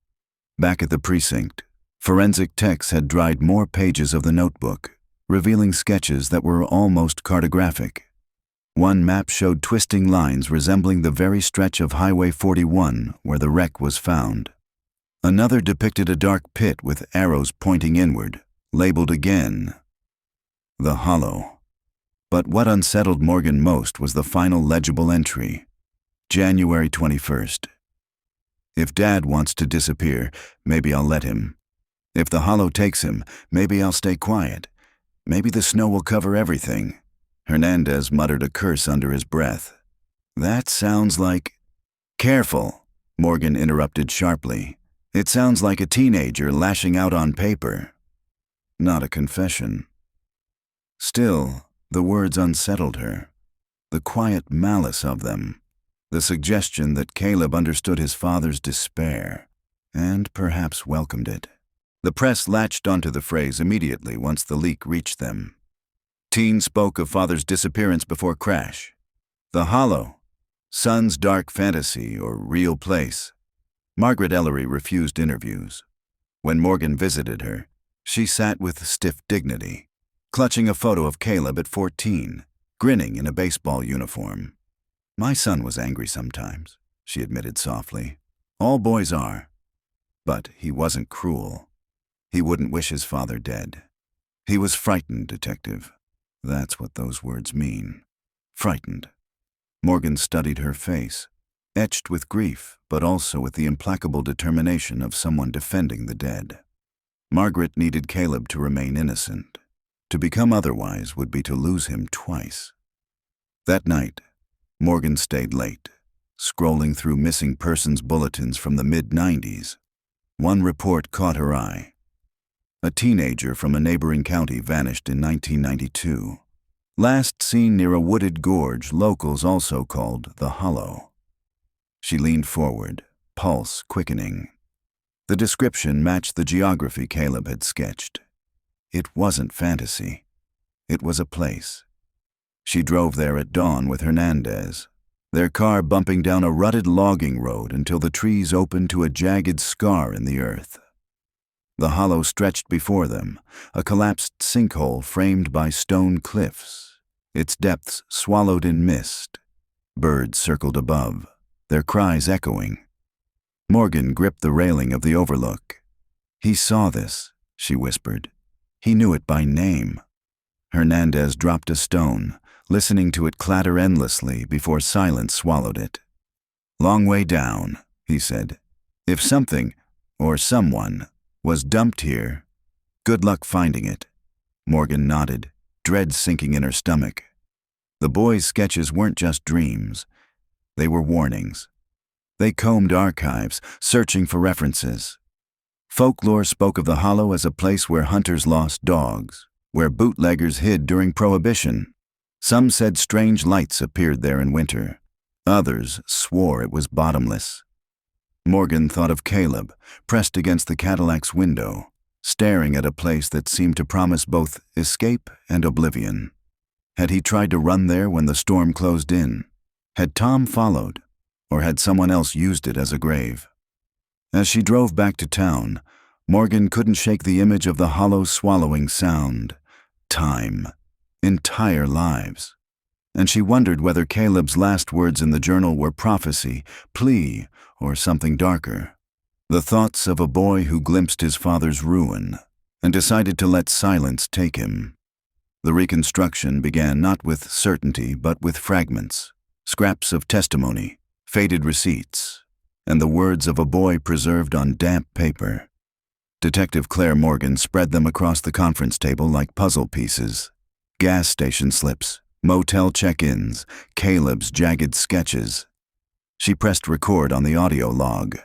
Back at the precinct, forensic techs had dried more pages of the notebook, revealing sketches that were almost cartographic. One map showed twisting lines resembling the very stretch of Highway 41 where the wreck was found. Another depicted a dark pit with arrows pointing inward, labeled again, the Hollow. But what unsettled Morgan most was the final legible entry, January 21st. If Dad wants to disappear, maybe I'll let him. If the Hollow takes him, maybe I'll stay quiet. Maybe the snow will cover everything. Hernandez muttered a curse under his breath. That sounds like... Careful, Morgan interrupted sharply. It sounds like a teenager lashing out on paper. Not a confession. Still, the words unsettled her. The quiet malice of them. The suggestion that Caleb understood his father's despair, and perhaps welcomed it. The press latched onto the phrase immediately once the leak reached them. Teen spoke of father's disappearance before crash. The Hollow. Son's dark fantasy or real place. Margaret Ellery refused interviews. When Morgan visited her, she sat with stiff dignity, clutching a photo of Caleb at 14, grinning in a baseball uniform. "My son was angry sometimes," she admitted softly. "All boys are. But he wasn't cruel. He wouldn't wish his father dead. He was frightened, Detective. That's what those words mean. Frightened." Morgan studied her face, etched with grief, but also with the implacable determination of someone defending the dead. Margaret needed Caleb to remain innocent. To become otherwise would be to lose him twice. That night, Morgan stayed late, scrolling through missing persons bulletins from the mid-90s. One report caught her eye. A teenager from a neighboring county vanished in 1992. Last seen near a wooded gorge locals also called the Hollow. She leaned forward, pulse quickening. The description matched the geography Caleb had sketched. It wasn't fantasy. It was a place. She drove there at dawn with Hernandez, their car bumping down a rutted logging road until the trees opened to a jagged scar in the earth. The hollow stretched before them, a collapsed sinkhole framed by stone cliffs, its depths swallowed in mist. Birds circled above, their cries echoing. Morgan gripped the railing of the overlook. "He saw this," she whispered. "He knew it by name." Hernandez dropped a stone, listening to it clatter endlessly before silence swallowed it. "Long way down," he said. "If something, or someone, was dumped here, good luck finding it." Morgan nodded, dread sinking in her stomach. The boys' sketches weren't just dreams. They were warnings. They combed archives, searching for references. Folklore spoke of the Hollow as a place where hunters lost dogs, where bootleggers hid during Prohibition. Some said strange lights appeared there in winter. Others swore it was bottomless. Morgan thought of Caleb, pressed against the Cadillac's window, staring at a place that seemed to promise both escape and oblivion. Had he tried to run there when the storm closed in? Had Tom followed, or had someone else used it as a grave? As she drove back to town, Morgan couldn't shake the image of the hollow swallowing sound. Time. Entire lives. And she wondered whether Caleb's last words in the journal were prophecy, plea, or something darker. The thoughts of a boy who glimpsed his father's ruin and decided to let silence take him. The reconstruction began not with certainty but with fragments, scraps of testimony, faded receipts, and the words of a boy preserved on damp paper. Detective Claire Morgan spread them across the conference table like puzzle pieces. Gas station slips, motel check-ins, Caleb's jagged sketches. She pressed record on the audio log.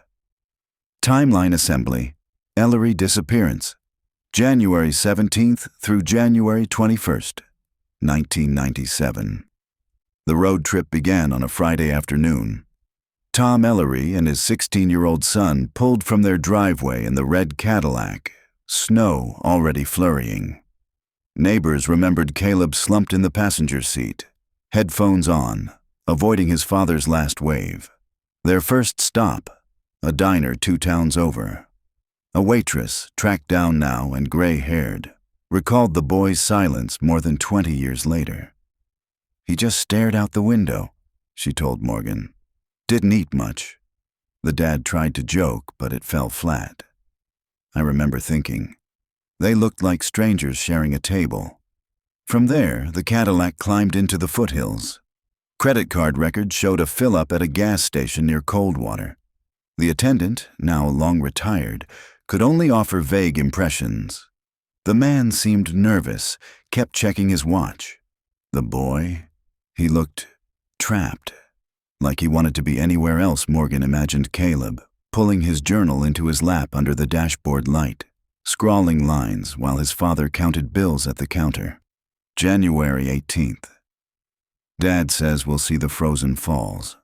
Timeline assembly, Ellery disappearance, January 17th through January 21st, 1997. The road trip began on a Friday afternoon. Tom Ellery and his 16-year-old son pulled from their driveway in the red Cadillac, snow already flurrying. Neighbors remembered Caleb slumped in the passenger seat, headphones on, avoiding his father's last wave. Their first stop, a diner 2 towns over. A waitress, tracked down now and gray-haired, recalled the boy's silence more than 20 years later. "He just stared out the window," she told Morgan. "Didn't eat much." The dad tried to joke, but it fell flat. I remember thinking, they looked like strangers sharing a table. From there, the Cadillac climbed into the foothills. Credit card records showed a fill-up at a gas station near Coldwater. The attendant, now long retired, could only offer vague impressions. The man seemed nervous, kept checking his watch. The boy, he looked trapped, like he wanted to be anywhere else. Morgan imagined Caleb, pulling his journal into his lap under the dashboard light, scrawling lines while his father counted bills at the counter. January 18th. Dad says we'll see the frozen falls.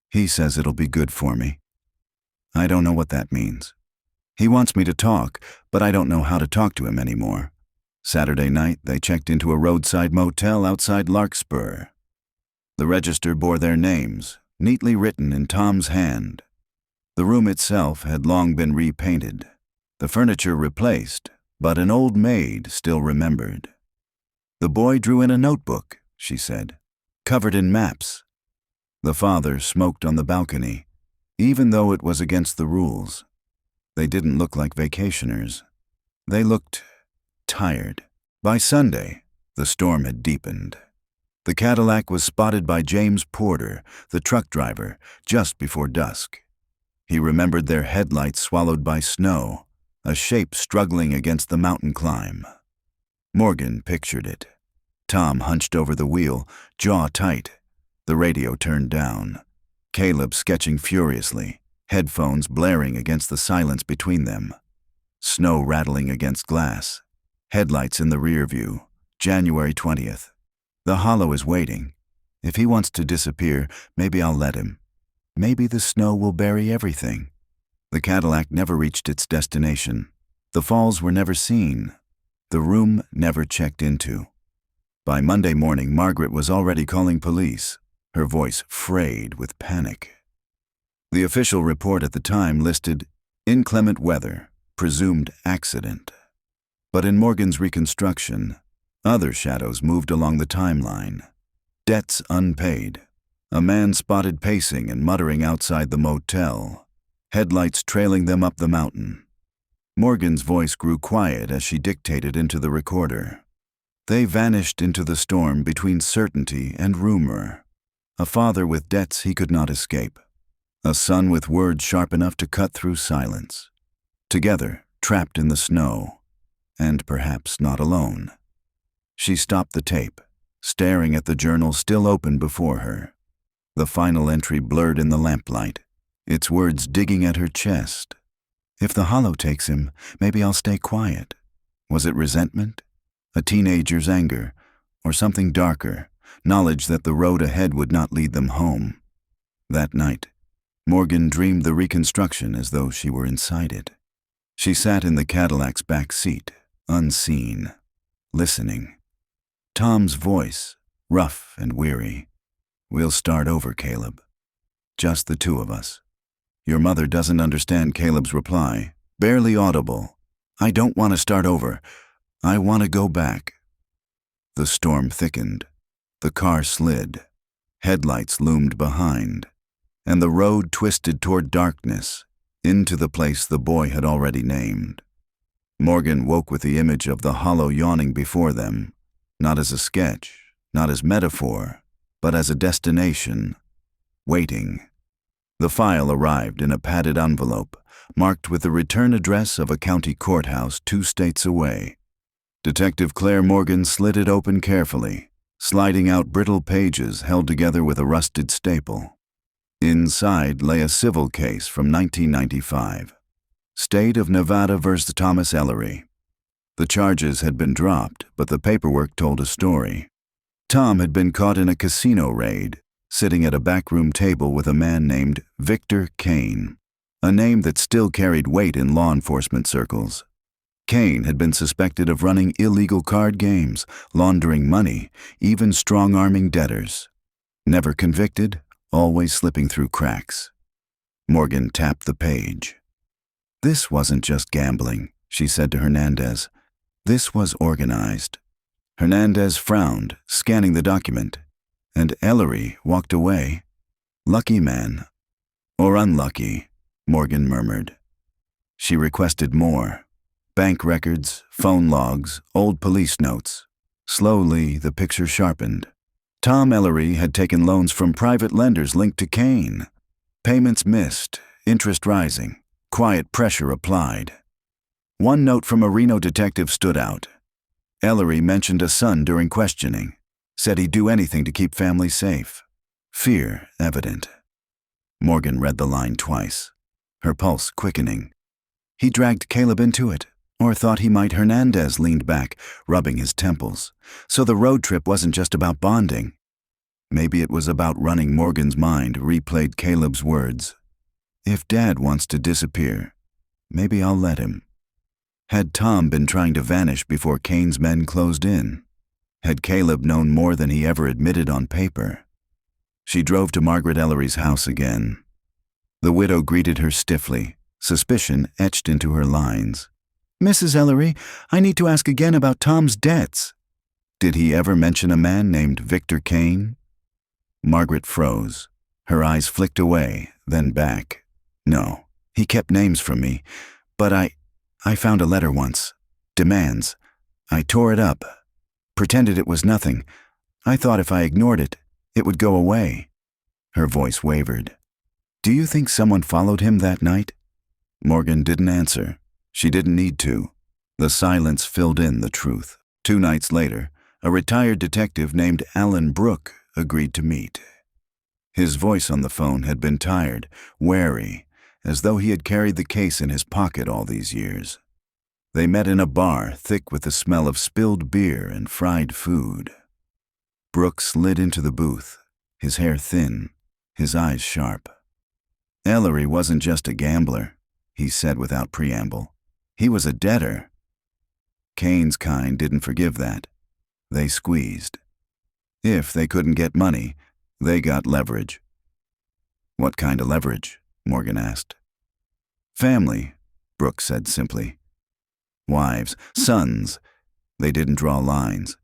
He says it'll be good for me. I don't know what that means. He wants me to talk, but I don't know how to talk to him anymore. Saturday night, they checked into a roadside motel outside Larkspur. The register bore their names, neatly written in Tom's hand. The room itself had long been repainted, the furniture replaced, but an old maid still remembered. "The boy drew in a notebook," she said, "covered in maps." The father smoked on the balcony, even though it was against the rules. They didn't look like vacationers. They looked tired. By Sunday, the storm had deepened. The Cadillac was spotted by James Porter, the truck driver, just before dusk. He remembered their headlights swallowed by snow, a shape struggling against the mountain climb. Morgan pictured it. Tom hunched over the wheel, jaw tight, the radio turned down. Caleb sketching furiously, headphones blaring against the silence between them. Snow rattling against glass. Headlights in the rear view. January 20th. The hollow is waiting. If he wants to disappear, maybe I'll let him. Maybe the snow will bury everything. The Cadillac never reached its destination. The falls were never seen. The room never checked into. By Monday morning, Margaret was already calling police, her voice frayed with panic. The official report at the time listed inclement weather, presumed accident. But in Morgan's reconstruction, other shadows moved along the timeline. Debts unpaid. A man spotted pacing and muttering outside the motel, headlights trailing them up the mountain. Morgan's voice grew quiet as she dictated into the recorder. They vanished into the storm between certainty and rumor. A father with debts he could not escape. A son with words sharp enough to cut through silence. Together, trapped in the snow, and perhaps not alone. She stopped the tape, staring at the journal still open before her. The final entry blurred in the lamplight, its words digging at her chest. If the hollow takes him, maybe I'll stay quiet. Was it resentment? A teenager's anger? Or something darker, knowledge that the road ahead would not lead them home? That night, Morgan dreamed the reconstruction as though she were inside it. She sat in the Cadillac's back seat, unseen, listening. Tom's voice, rough and weary. "We'll start over, Caleb. Just the two of us." Your mother doesn't understand Caleb's reply, barely audible. "I don't want to start over. I want to go back." The storm thickened. The car slid. Headlights loomed behind. And the road twisted toward darkness, into the place the boy had already named. Morgan woke with the image of the hollow yawning before them, not as a sketch, not as metaphor, but as a destination, waiting. The file arrived in a padded envelope, marked with the return address of a county courthouse 2 states away. Detective Claire Morgan slid it open carefully, sliding out brittle pages held together with a rusted staple. Inside lay a civil case from 1995. State of Nevada versus Thomas Ellery. The charges had been dropped, but the paperwork told a story. Tom had been caught in a casino raid, sitting at a backroom table with a man named Victor Kane, a name that still carried weight in law enforcement circles. Kane had been suspected of running illegal card games, laundering money, even strong-arming debtors. Never convicted, always slipping through cracks. Morgan tapped the page. "This wasn't just gambling," she said to Hernandez. "This was organized." Hernandez frowned, scanning the document, and Ellery walked away. "Lucky man." "Or unlucky," Morgan murmured. She requested more. Bank records, phone logs, old police notes. Slowly, the picture sharpened. Tom Ellery had taken loans from private lenders linked to Kane. Payments missed, interest rising, quiet pressure applied. One note from a Reno detective stood out. Ellery mentioned a son during questioning, said he'd do anything to keep family safe. Fear evident. Morgan read the line twice, her pulse quickening. He dragged Caleb into it, or thought he might. Hernandez leaned back, rubbing his temples. So the road trip wasn't just about bonding. Maybe it was about running. Morgan's mind replayed Caleb's words. "If Dad wants to disappear, maybe I'll let him." Had Tom been trying to vanish before Kane's men closed in? Had Caleb known more than he ever admitted on paper? She drove to Margaret Ellery's house again. The widow greeted her stiffly, suspicion etched into her lines. "Mrs. Ellery, I need to ask again about Tom's debts." Did he ever mention a man named Victor Kane? Margaret froze. Her eyes flicked away, then back. "No, he kept names from me, but I found a letter once. Demands. I tore it up. Pretended it was nothing. I thought if I ignored it, it would go away." Her voice wavered. "Do you think someone followed him that night?" Morgan didn't answer. She didn't need to. The silence filled in the truth. 2 nights later, a retired detective named Alan Brooke agreed to meet. His voice on the phone had been tired, wary, as though he had carried the case in his pocket all these years. They met in a bar thick with the smell of spilled beer and fried food. Brooke slid into the booth, his hair thin, his eyes sharp. "Ellery wasn't just a gambler," he said without preamble. "He was a debtor." Kane's kind didn't forgive that. They squeezed. If they couldn't get money, they got leverage. "What kind of leverage?" Morgan asked. "Family," Brooke said simply. "Wives, sons." They didn't draw lines.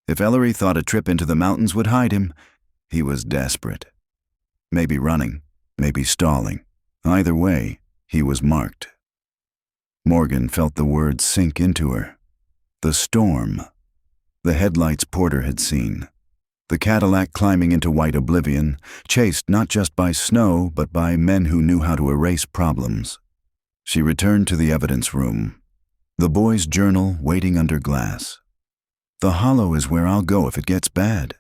If Ellery thought a trip into the mountains would hide him, he was desperate. Maybe running, maybe stalling. Either way, he was marked. Morgan felt the words sink into her. The storm. The headlights Porter had seen. The Cadillac climbing into white oblivion, chased not just by snow, but by men who knew how to erase problems. She returned to the evidence room. The boy's journal waiting under glass. "The hollow is where I'll go if it gets bad."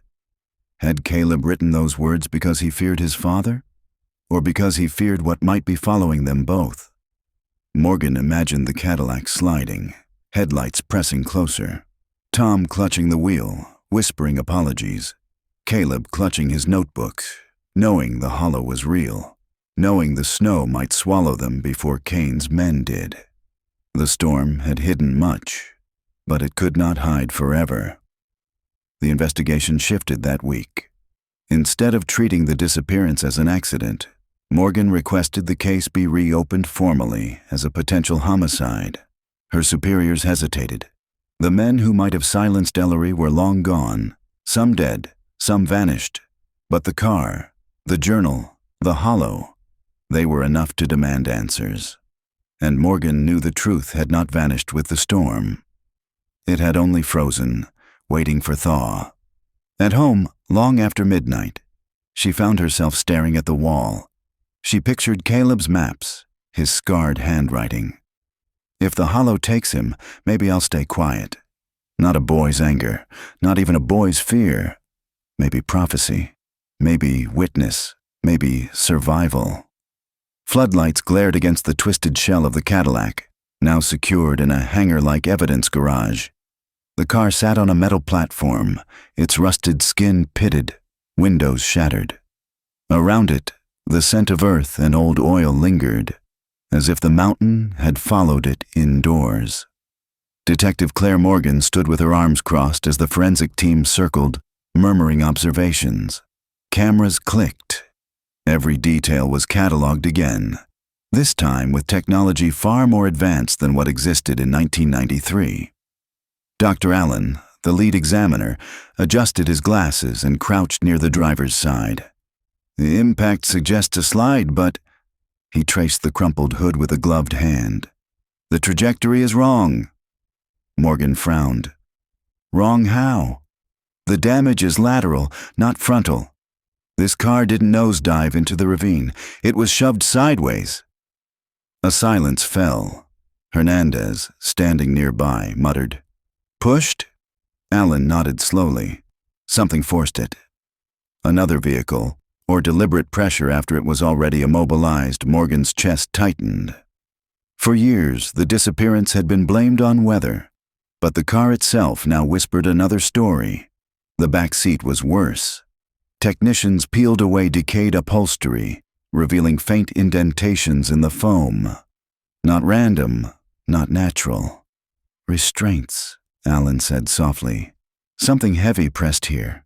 Had Caleb written those words because he feared his father? Or because he feared what might be following them both? Morgan imagined the Cadillac sliding, headlights pressing closer. Tom clutching the wheel, whispering apologies. Caleb clutching his notebook, knowing the hollow was real, knowing the snow might swallow them before Kane's men did. The storm had hidden much, but it could not hide forever. The investigation shifted that week. Instead of treating the disappearance as an accident, Morgan requested the case be reopened formally as a potential homicide. Her superiors hesitated. The men who might have silenced Ellery were long gone, some dead, some vanished. But the car, the journal, the hollow, they were enough to demand answers. And Morgan knew the truth had not vanished with the storm. It had only frozen, waiting for thaw. At home, long after midnight, she found herself staring at the wall. She pictured Caleb's maps, his scarred handwriting. If the hollow takes him, maybe I'll stay quiet. Not a boy's anger, not even a boy's fear. Maybe prophecy, maybe witness, maybe survival. Floodlights glared against the twisted shell of the Cadillac, now secured in a hangar-like evidence garage. The car sat on a metal platform, its rusted skin pitted, windows shattered. Around it, the scent of earth and old oil lingered, as if the mountain had followed it indoors. Detective Claire Morgan stood with her arms crossed as the forensic team circled, murmuring observations. Cameras clicked. Every detail was cataloged again, this time with technology far more advanced than what existed in 1993. Dr. Allen, the lead examiner, adjusted his glasses and crouched near the driver's side. "The impact suggests a slide, but—" He traced the crumpled hood with a gloved hand. "The trajectory is wrong." Morgan frowned. "Wrong how?" "The damage is lateral, not frontal. This car didn't nosedive into the ravine. It was shoved sideways." A silence fell. Hernandez, standing nearby, muttered, "Pushed?" Allen nodded slowly. Something forced it. Another vehicle, or deliberate pressure after it was already immobilized. Morgan's chest tightened. For years, the disappearance had been blamed on weather, but the car itself now whispered another story. The back seat was worse. Technicians peeled away decayed upholstery, revealing faint indentations in the foam. Not random, not natural. "Restraints," Allen said softly. "Something heavy pressed here.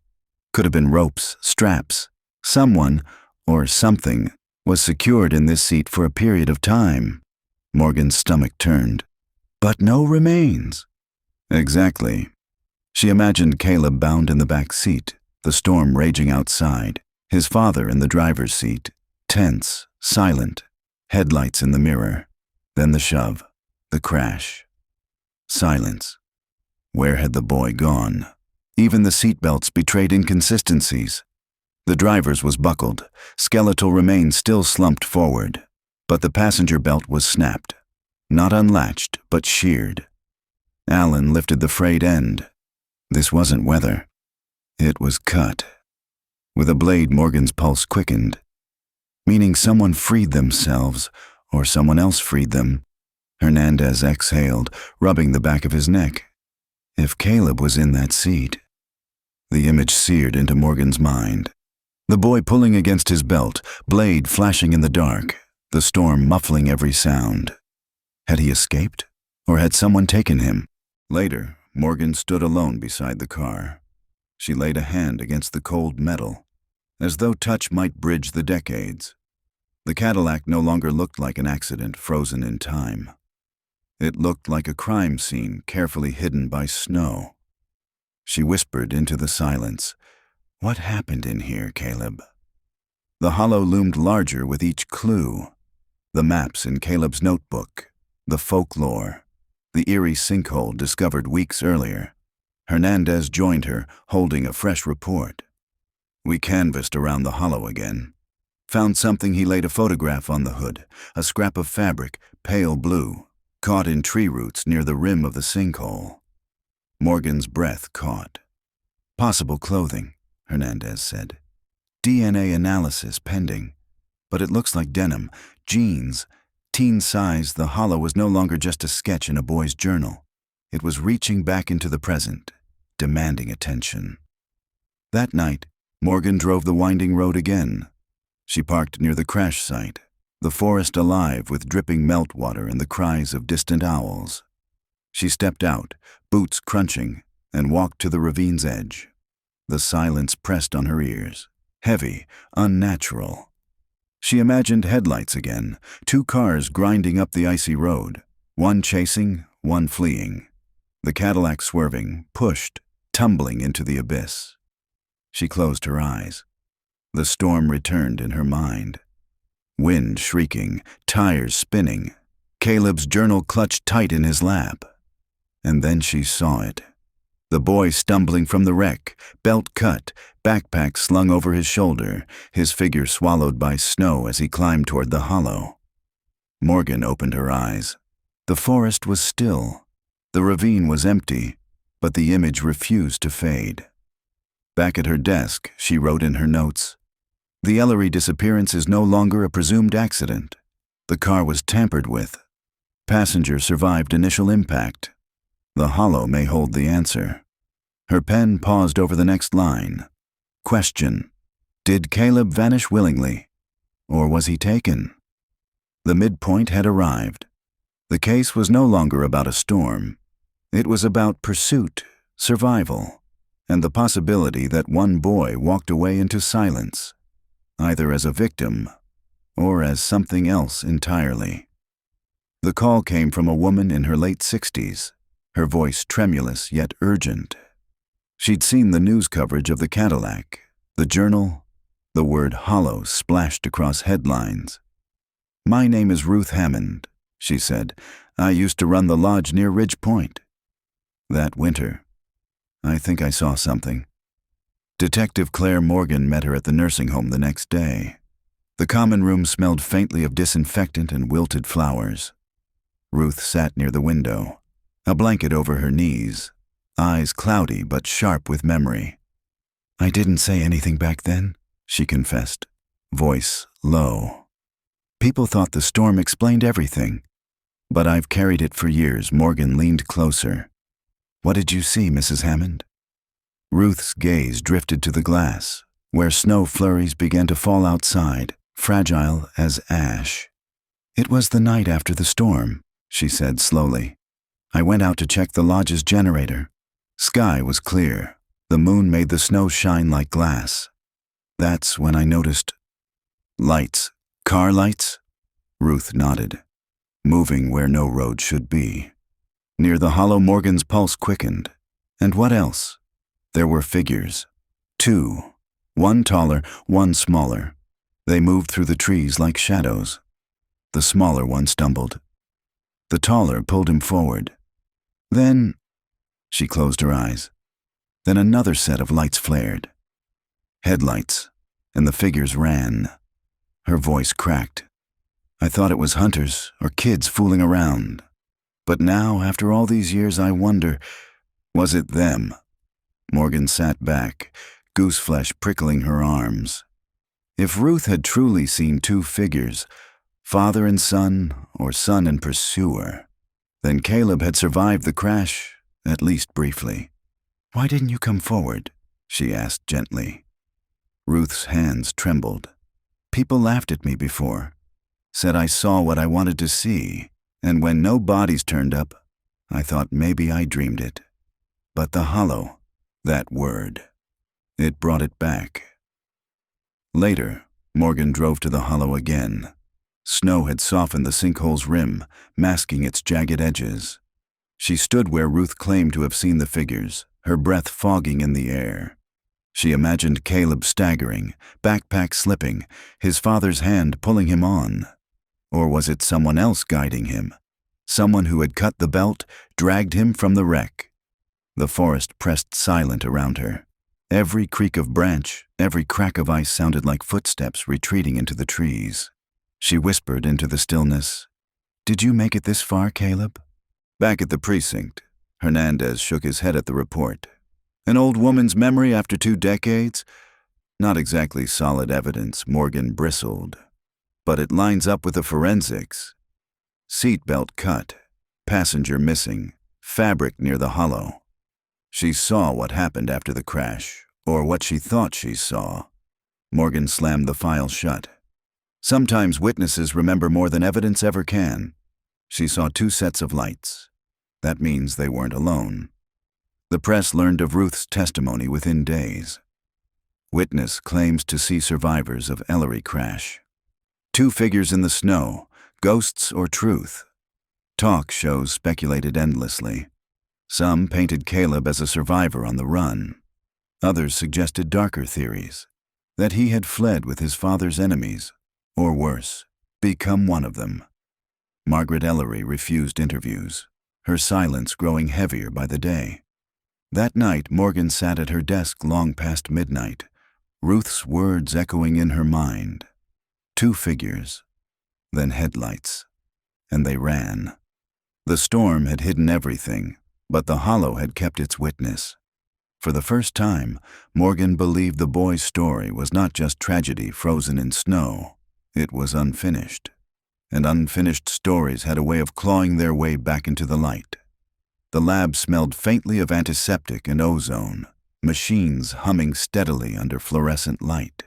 Could have been ropes, straps, Someone, or something, was secured in this seat for a period of time. Morgan's stomach turned. But no remains. Exactly. She imagined Caleb bound in the back seat, the storm raging outside, his father in the driver's seat, tense, silent, headlights in the mirror, then the shove, the crash. Silence. Where had the boy gone? Even the seatbelts betrayed inconsistencies. The driver's was buckled, skeletal remains still slumped forward, but the passenger belt was snapped. Not unlatched, but sheared. Alan lifted the frayed end. This wasn't weather. It was cut. With a blade, Morgan's pulse quickened, meaning someone freed themselves, or someone else freed them. Hernandez exhaled, rubbing the back of his neck. If Caleb was in that seat. The image seared into Morgan's mind. The boy pulling against his belt, blade flashing in the dark, the storm muffling every sound. Had he escaped, or had someone taken him? Later, Morgan stood alone beside the car. She laid a hand against the cold metal, as though touch might bridge the decades. The Cadillac no longer looked like an accident frozen in time. It looked like a crime scene carefully hidden by snow. She whispered into the silence, "What happened in here, Caleb?" The hollow loomed larger with each clue. The maps in Caleb's notebook, the folklore, the eerie sinkhole discovered weeks earlier. Hernandez joined her, holding a fresh report. We canvassed around the hollow again. Found something. He laid a photograph on the hood, a scrap of fabric, pale blue, caught in tree roots near the rim of the sinkhole. Morgan's breath caught. Possible clothing, Hernandez said. DNA analysis pending. But it looks like denim, jeans, teen size. The hollow was no longer just a sketch in a boy's journal. It was reaching back into the present, demanding attention. That night, Morgan drove the winding road again. She parked near the crash site, the forest alive with dripping meltwater and the cries of distant owls. She stepped out, boots crunching, and walked to the ravine's edge. The silence pressed on her ears, heavy, unnatural. She imagined headlights again, 2 cars grinding up the icy road, one chasing, one fleeing. The Cadillac swerving, pushed, tumbling into the abyss. She closed her eyes. The storm returned in her mind. Wind shrieking, tires spinning. Caleb's journal clutched tight in his lap. And then she saw it. The boy stumbling from the wreck, belt cut, backpack slung over his shoulder, his figure swallowed by snow as he climbed toward the hollow. Morgan opened her eyes. The forest was still. The ravine was empty, but the image refused to fade. Back at her desk, she wrote in her notes, "The Ellery disappearance is no longer a presumed accident. The car was tampered with. Passenger survived initial impact. The hollow may hold the answer." Her pen paused over the next line. Question: did Caleb vanish willingly, or was he taken? The midpoint had arrived. The case was no longer about a storm. It was about pursuit, survival, and the possibility that one boy walked away into silence, either as a victim or as something else entirely. The call came from a woman in her late 60s, her voice tremulous yet urgent. She'd seen the news coverage of the Cadillac, the journal, the word hollow splashed across headlines. "My name is Ruth Hammond," she said. "I used to run the lodge near Ridge Point. That winter, I think I saw something." Detective Claire Morgan met her at the nursing home the next day. The common room smelled faintly of disinfectant and wilted flowers. Ruth sat near the window, a blanket over her knees, eyes cloudy but sharp with memory. "I didn't say anything back then," she confessed, voice low. "People thought the storm explained everything. But I've carried it for years." Morgan leaned closer. "What did you see, Mrs. Hammond?" Ruth's gaze drifted to the glass, where snow flurries began to fall outside, fragile as ash. "It was the night after the storm," she said slowly. "I went out to check the lodge's generator. Sky was clear. The moon made the snow shine like glass. That's when I noticed lights. Car lights? Ruth nodded, moving where no road should be. Near the hollow, Morgan's pulse quickened. And what else? There were figures. Two. One taller, one smaller. They moved through the trees like shadows. The smaller one stumbled. The taller pulled him forward. Then, she closed her eyes. Then another set of lights flared. Headlights, and the figures ran. Her voice cracked. I thought it was hunters or kids fooling around. But now, after all these years, I wonder, was it them? Morgan sat back, gooseflesh prickling her arms. If Ruth had truly seen two figures, father and son, or son and pursuer, then Caleb had survived the crash, at least briefly. Why didn't you come forward? She asked gently. Ruth's hands trembled. People laughed at me before, said I saw what I wanted to see, and when no bodies turned up, I thought maybe I dreamed it. But the hollow, that word, it brought it back. Later, Morgan drove to the hollow again. Snow had softened the sinkhole's rim, masking its jagged edges. She stood where Ruth claimed to have seen the figures, her breath fogging in the air. She imagined Caleb staggering, backpack slipping, his father's hand pulling him on. Or was it someone else guiding him? Someone who had cut the belt, dragged him from the wreck. The forest pressed silent around her. Every creak of branch, every crack of ice sounded like footsteps retreating into the trees. She whispered into the stillness, "Did you make it this far, Caleb?" Back at the precinct, Hernandez shook his head at the report. An old woman's memory after 2 decades? Not exactly solid evidence, Morgan bristled. But it lines up with the forensics. Seatbelt cut, passenger missing, fabric near the hollow. She saw what happened after the crash, or what she thought she saw. Morgan slammed the file shut. Sometimes witnesses remember more than evidence ever can. She saw 2 sets of lights. That means they weren't alone. The press learned of Ruth's testimony within days. Witness claims to see survivors of Ellery crash. 2 figures in the snow, ghosts or truth. Talk shows speculated endlessly. Some painted Caleb as a survivor on the run. Others suggested darker theories, that he had fled with his father's enemies, or worse, become one of them. Margaret Ellery refused interviews, her silence growing heavier by the day. That night, Morgan sat at her desk long past midnight, Ruth's words echoing in her mind. 2 figures, then headlights, and they ran. The storm had hidden everything, but the hollow had kept its witness. For the first time, Morgan believed the boy's story was not just tragedy frozen in snow. It was unfinished. And unfinished stories had a way of clawing their way back into the light. The lab smelled faintly of antiseptic and ozone, machines humming steadily under fluorescent light.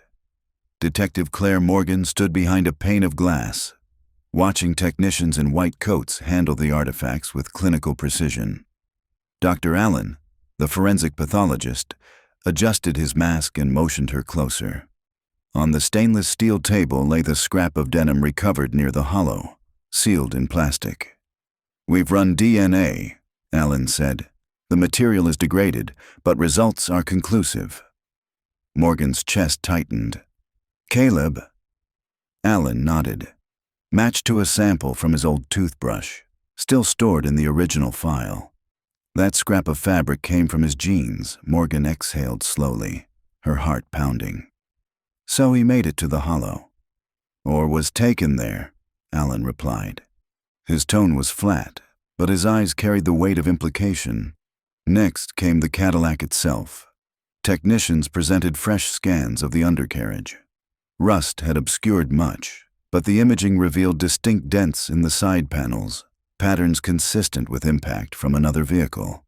Detective Claire Morgan stood behind a pane of glass, watching technicians in white coats handle the artifacts with clinical precision. Dr. Allen, the forensic pathologist, adjusted his mask and motioned her closer. On the stainless steel table lay the scrap of denim recovered near the hollow, sealed in plastic. "We've run DNA," Allen said. "The material is degraded, but results are conclusive." Morgan's chest tightened. "Caleb?" Allen nodded. Matched to a sample from his old toothbrush, still stored in the original file. That scrap of fabric came from his jeans. Morgan exhaled slowly, her heart pounding. "So he made it to the hollow." "Or was taken there," Allen replied. His tone was flat, but his eyes carried the weight of implication. Next came the Cadillac itself. Technicians presented fresh scans of the undercarriage. Rust had obscured much, but the imaging revealed distinct dents in the side panels, patterns consistent with impact from another vehicle.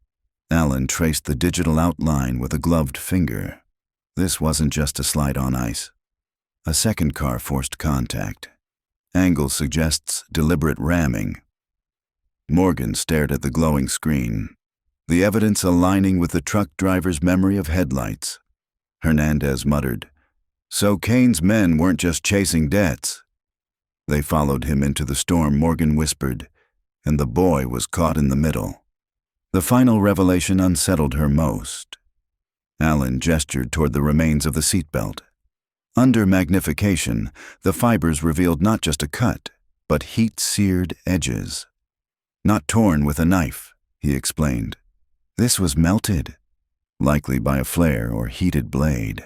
Allen traced the digital outline with a gloved finger. This wasn't just a slide on ice. A second car forced contact. Angle suggests deliberate ramming. Morgan stared at the glowing screen, the evidence aligning with the truck driver's memory of headlights. Hernandez muttered, So Kane's men weren't just chasing debts. They followed him into the storm, Morgan whispered, and the boy was caught in the middle. The final revelation unsettled her most. Alan gestured toward the remains of the seatbelt. Under magnification, the fibers revealed not just a cut, but heat-seared edges. Not torn with a knife, he explained. This was melted, likely by a flare or heated blade.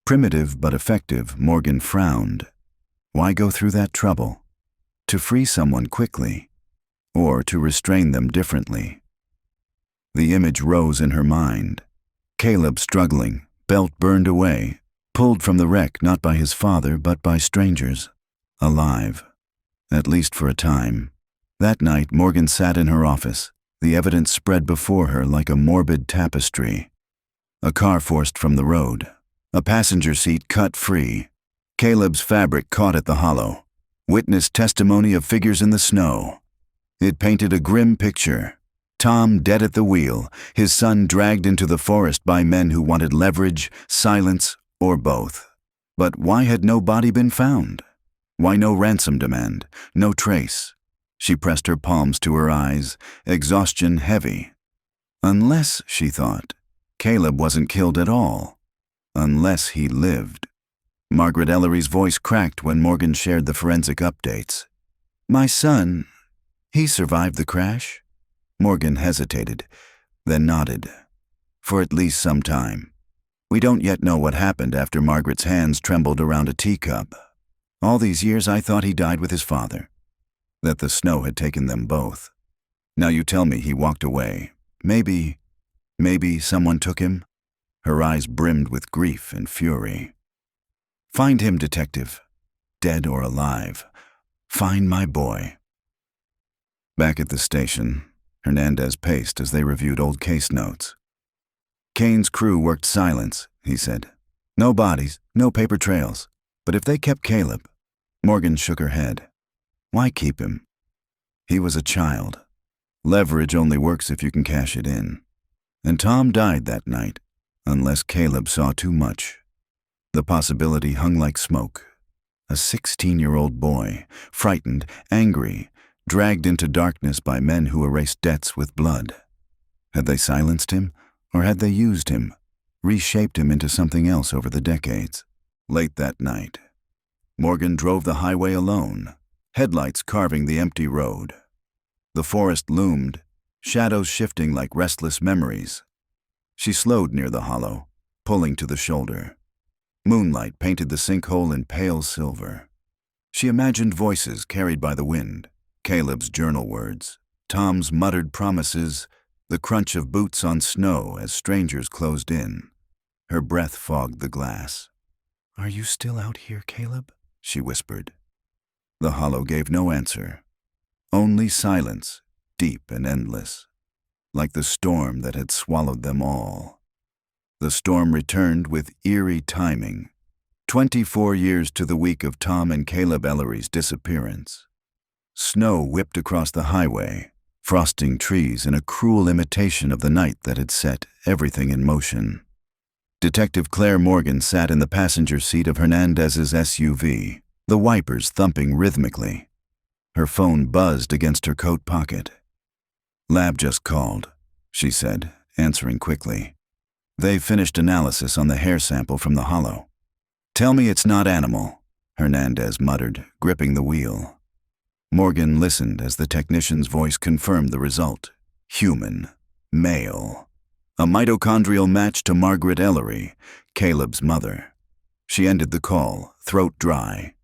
Primitive but effective, Morgan frowned. Why go through that trouble? To free someone quickly, or to restrain them differently? The image rose in her mind. Caleb struggling, belt burned away, pulled from the wreck not by his father but by strangers. Alive, at least for a time. That night, Morgan sat in her office, the evidence spread before her like a morbid tapestry. A car forced from the road, a passenger seat cut free, Caleb's fabric caught at the hollow, witness testimony of figures in the snow. It painted a grim picture. Tom dead at the wheel, his son dragged into the forest by men who wanted leverage, silence, or both. But why had no body been found? Why no ransom demand, no trace? She pressed her palms to her eyes, exhaustion heavy. Unless, she thought, Caleb wasn't killed at all. Unless he lived. Margaret Ellery's voice cracked when Morgan shared the forensic updates. My son, he survived the crash? Morgan hesitated, then nodded. For at least some time. We don't yet know what happened after Margaret's hands trembled around a teacup. All these years I thought he died with his father. That the snow had taken them both. Now you tell me he walked away. Maybe someone took him? Her eyes brimmed with grief and fury. Find him, detective. Dead or alive. Find my boy. Back at the station, Hernandez paced as they reviewed old case notes. Kane's crew worked silence, he said. No bodies, no paper trails. But if they kept Caleb... Morgan shook her head. Why keep him? He was a child. Leverage only works if you can cash it in. And Tom died that night, unless Caleb saw too much. The possibility hung like smoke. A 16-year-old boy, frightened, angry, dragged into darkness by men who erased debts with blood. Had they silenced him, or had they used him, reshaped him into something else over the decades? Late that night, Morgan drove the highway alone, headlights carving the empty road. The forest loomed, shadows shifting like restless memories. She slowed near the hollow, pulling to the shoulder. Moonlight painted the sinkhole in pale silver. She imagined voices carried by the wind, Caleb's journal words, Tom's muttered promises, the crunch of boots on snow as strangers closed in. Her breath fogged the glass. Are you still out here, Caleb? She whispered. The hollow gave no answer. Only silence, deep and endless, like the storm that had swallowed them all. The storm returned with eerie timing, 24 years to the week of Tom and Caleb Ellery's disappearance. Snow whipped across the highway, frosting trees in a cruel imitation of the night that had set everything in motion. Detective Claire Morgan sat in the passenger seat of Hernandez's SUV, the wipers thumping rhythmically. Her phone buzzed against her coat pocket. Lab just called, she said, answering quickly. They finished analysis on the hair sample from the hollow. Tell me it's not animal, Hernandez muttered, gripping the wheel. Morgan listened as the technician's voice confirmed the result. Human. Male. A mitochondrial match to Margaret Ellery, Caleb's mother. She ended the call, throat dry.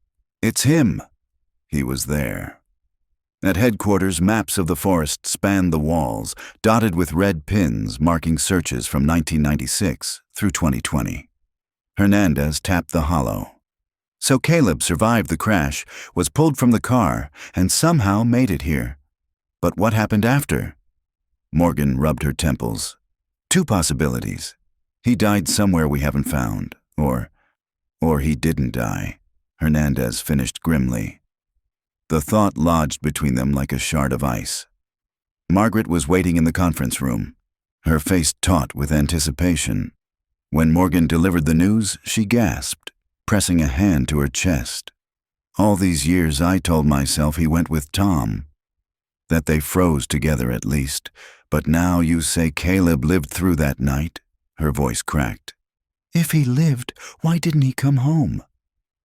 It's him. He was there. At headquarters, maps of the forest spanned the walls, dotted with red pins marking searches from 1996 through 2020. Hernandez tapped the hollow. So Caleb survived the crash, was pulled from the car, and somehow made it here. But what happened after? Morgan rubbed her temples. Two possibilities. He died somewhere we haven't found, or he didn't die, Hernandez finished grimly. The thought lodged between them like a shard of ice. Margaret was waiting in the conference room, her face taut with anticipation. When Morgan delivered the news, she gasped. pressing a hand to her chest. All these years I told myself he went with Tom, that they froze together at least, but now you say Caleb lived through that night? Her voice cracked. If he lived, why didn't he come home?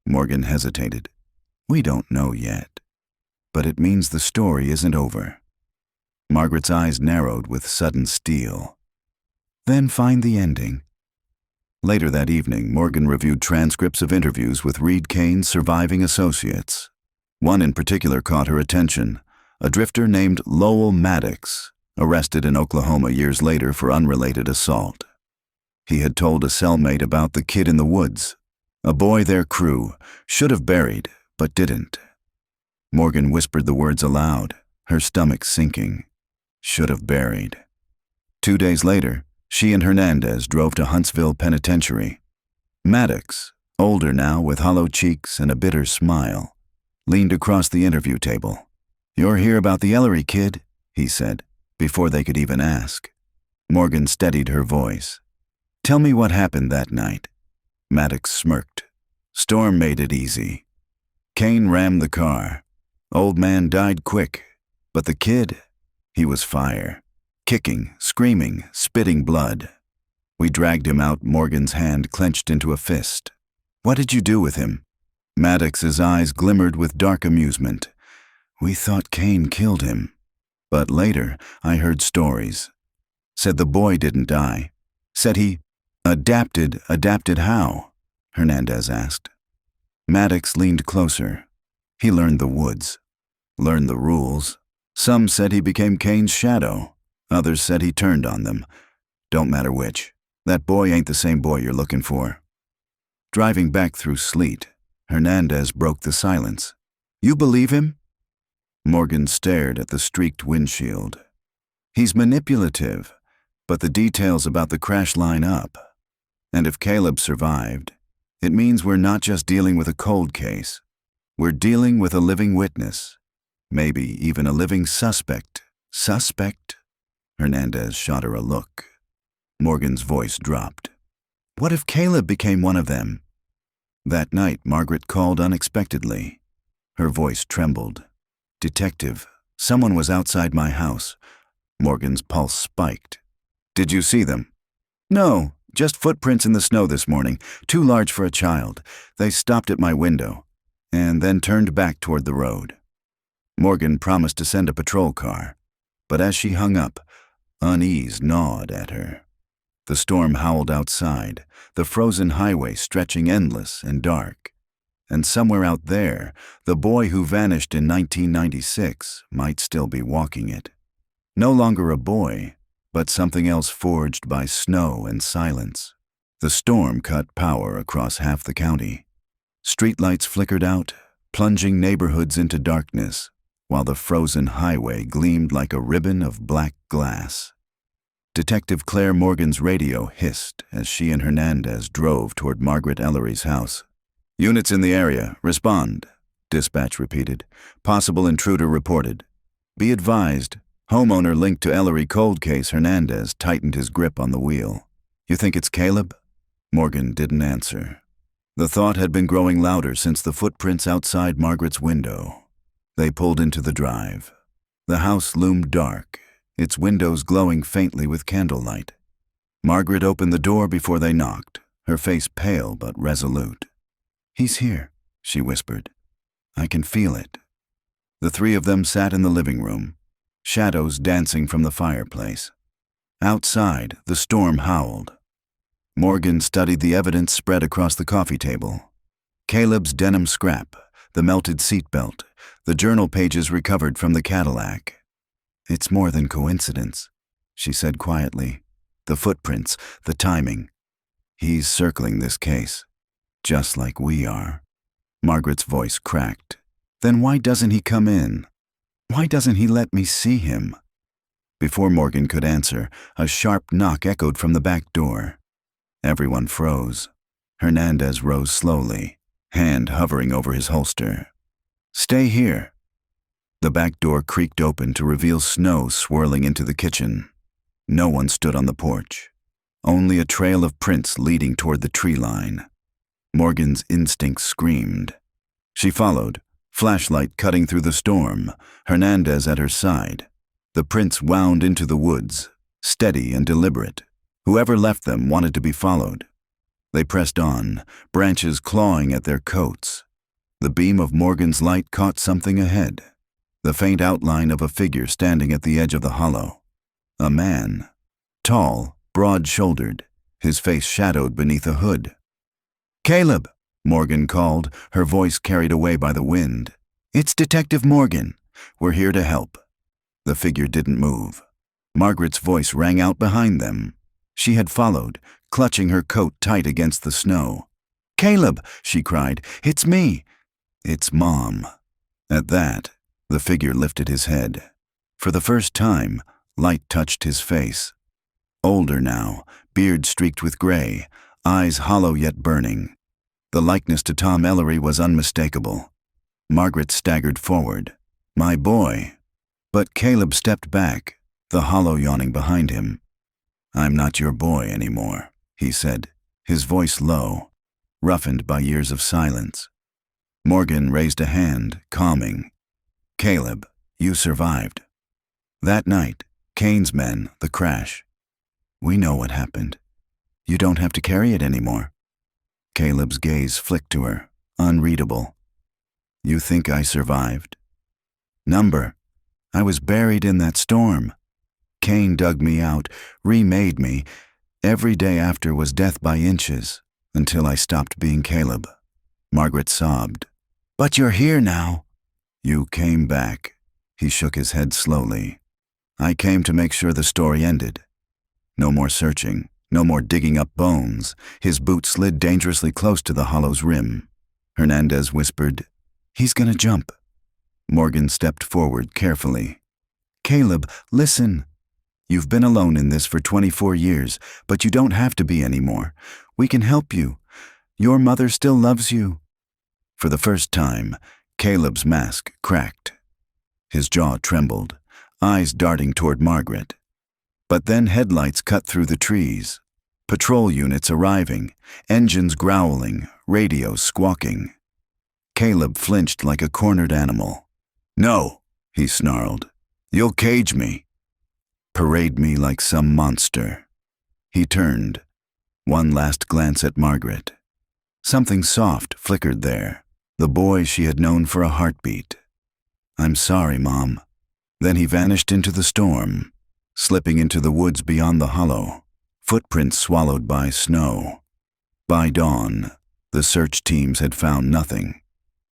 Morgan hesitated. We don't know yet, but it means the story isn't over. Margaret's eyes narrowed with sudden steel. Then find the ending. Later that evening, Morgan reviewed transcripts of interviews with Reed Kane's surviving associates. One in particular caught her attention, a drifter named Lowell Maddox, arrested in Oklahoma years later for unrelated assault. He had told a cellmate about the kid in the woods, a boy their crew should have buried, but didn't. Morgan whispered the words aloud, her stomach sinking. Should have buried. 2 days later, she and Hernandez drove to Huntsville Penitentiary. Maddox, older now with hollow cheeks and a bitter smile, leaned across the interview table. You're here about the Ellery kid, he said, before they could even ask. Morgan steadied her voice. Tell me what happened that night. Maddox smirked. Storm made it easy. Kane rammed the car. Old man died quick, but the kid, he was fire. Kicking, screaming, spitting blood. We dragged him out, Morgan's hand clenched into a fist. What did you do with him? Maddox's eyes glimmered with dark amusement. We thought Kane killed him. But later, I heard stories. Said the boy didn't die. Said he adapted. Adapted how? Hernandez asked. Maddox leaned closer. He learned the woods. Learned the rules. Some said he became Kane's shadow. Others said he turned on them. Don't matter which. That boy ain't the same boy you're looking for. Driving back through sleet, Hernandez broke the silence. You believe him? Morgan stared at the streaked windshield. He's manipulative, but the details about the crash line up. And if Caleb survived, it means we're not just dealing with a cold case. We're dealing with a living witness. Maybe even a living suspect. Suspect? Hernandez shot her a look. Morgan's voice dropped. What if Caleb became one of them? That night, Margaret called unexpectedly. Her voice trembled. Detective, someone was outside my house. Morgan's pulse spiked. Did you see them? No, just footprints in the snow this morning, too large for a child. They stopped at my window, and then turned back toward the road. Morgan promised to send a patrol car, but as she hung up, unease gnawed at her. The storm howled outside, the frozen highway stretching endless and dark. And somewhere out there, the boy who vanished in 1996 might still be walking it. No longer a boy, but something else forged by snow and silence. The storm cut power across half the county. Streetlights flickered out, plunging neighborhoods into darkness, while the frozen highway gleamed like a ribbon of black glass. Detective Claire Morgan's radio hissed as she and Hernandez drove toward Margaret Ellery's house. Units in the area, respond, dispatch repeated. Possible intruder reported. Be advised, homeowner linked to Ellery cold case. Hernandez tightened his grip on the wheel. You think it's Caleb? Morgan didn't answer. The thought had been growing louder since the footprints outside Margaret's window. They pulled into the drive. The house loomed dark, its windows glowing faintly with candlelight. Margaret opened the door before they knocked, her face pale but resolute. He's here, she whispered. I can feel it. The three of them sat in the living room, shadows dancing from the fireplace. Outside, the storm howled. Morgan studied the evidence spread across the coffee table. Caleb's denim scrap, the melted seatbelt, the journal pages recovered from the Cadillac. It's more than coincidence, she said quietly. The footprints, the timing. He's circling this case, just like we are. Margaret's voice cracked. Then why doesn't he come in? Why doesn't he let me see him? Before Morgan could answer, a sharp knock echoed from the back door. Everyone froze. Hernandez rose slowly, hand hovering over his holster. Stay here. The back door creaked open to reveal snow swirling into the kitchen. No one stood on the porch. Only a trail of prints leading toward the tree line. Morgan's instincts screamed. She followed, flashlight cutting through the storm, Hernandez at her side. The prints wound into the woods, steady and deliberate. Whoever left them wanted to be followed. They pressed on, branches clawing at their coats. The beam of Morgan's light caught something ahead, the faint outline of a figure standing at the edge of the hollow. A man, tall, broad-shouldered, his face shadowed beneath a hood. "Caleb," Morgan called, her voice carried away by the wind. "It's Detective Morgan. We're here to help." The figure didn't move. Margaret's voice rang out behind them. She had followed, clutching her coat tight against the snow. "Caleb," she cried, "it's me." "It's Mom." At that, the figure lifted his head. For the first time, light touched his face. Older now, beard streaked with gray, eyes hollow yet burning. The likeness to Tom Ellery was unmistakable. Margaret staggered forward. "My boy." But Caleb stepped back, the hollow yawning behind him. "I'm not your boy anymore," he said, his voice low, roughened by years of silence. Morgan raised a hand, calming. "Caleb, you survived. That night, Kane's men, the crash. We know what happened. You don't have to carry it anymore." Caleb's gaze flicked to her, unreadable. "You think I survived?" "Number. I was buried in that storm. Kane dug me out, remade me. Every day after was death by inches, until I stopped being Caleb." Margaret sobbed. "But you're here now." "You came back." He shook his head slowly. "I came to make sure the story ended. No more searching, no more digging up bones." His boot slid dangerously close to the hollow's rim. Hernandez whispered, "He's gonna jump." Morgan stepped forward carefully. "Caleb, listen. You've been alone in this for 24 years, but you don't have to be anymore. We can help you. Your mother still loves you." For the first time, Caleb's mask cracked. His jaw trembled, eyes darting toward Margaret. But then headlights cut through the trees. Patrol units arriving, engines growling, radios squawking. Caleb flinched like a cornered animal. "No," he snarled. "You'll cage me. Parade me like some monster." He turned, one last glance at Margaret. Something soft flickered there, the boy she had known for a heartbeat. "I'm sorry, Mom." Then he vanished into the storm, slipping into the woods beyond the hollow, footprints swallowed by snow. By dawn, the search teams had found nothing.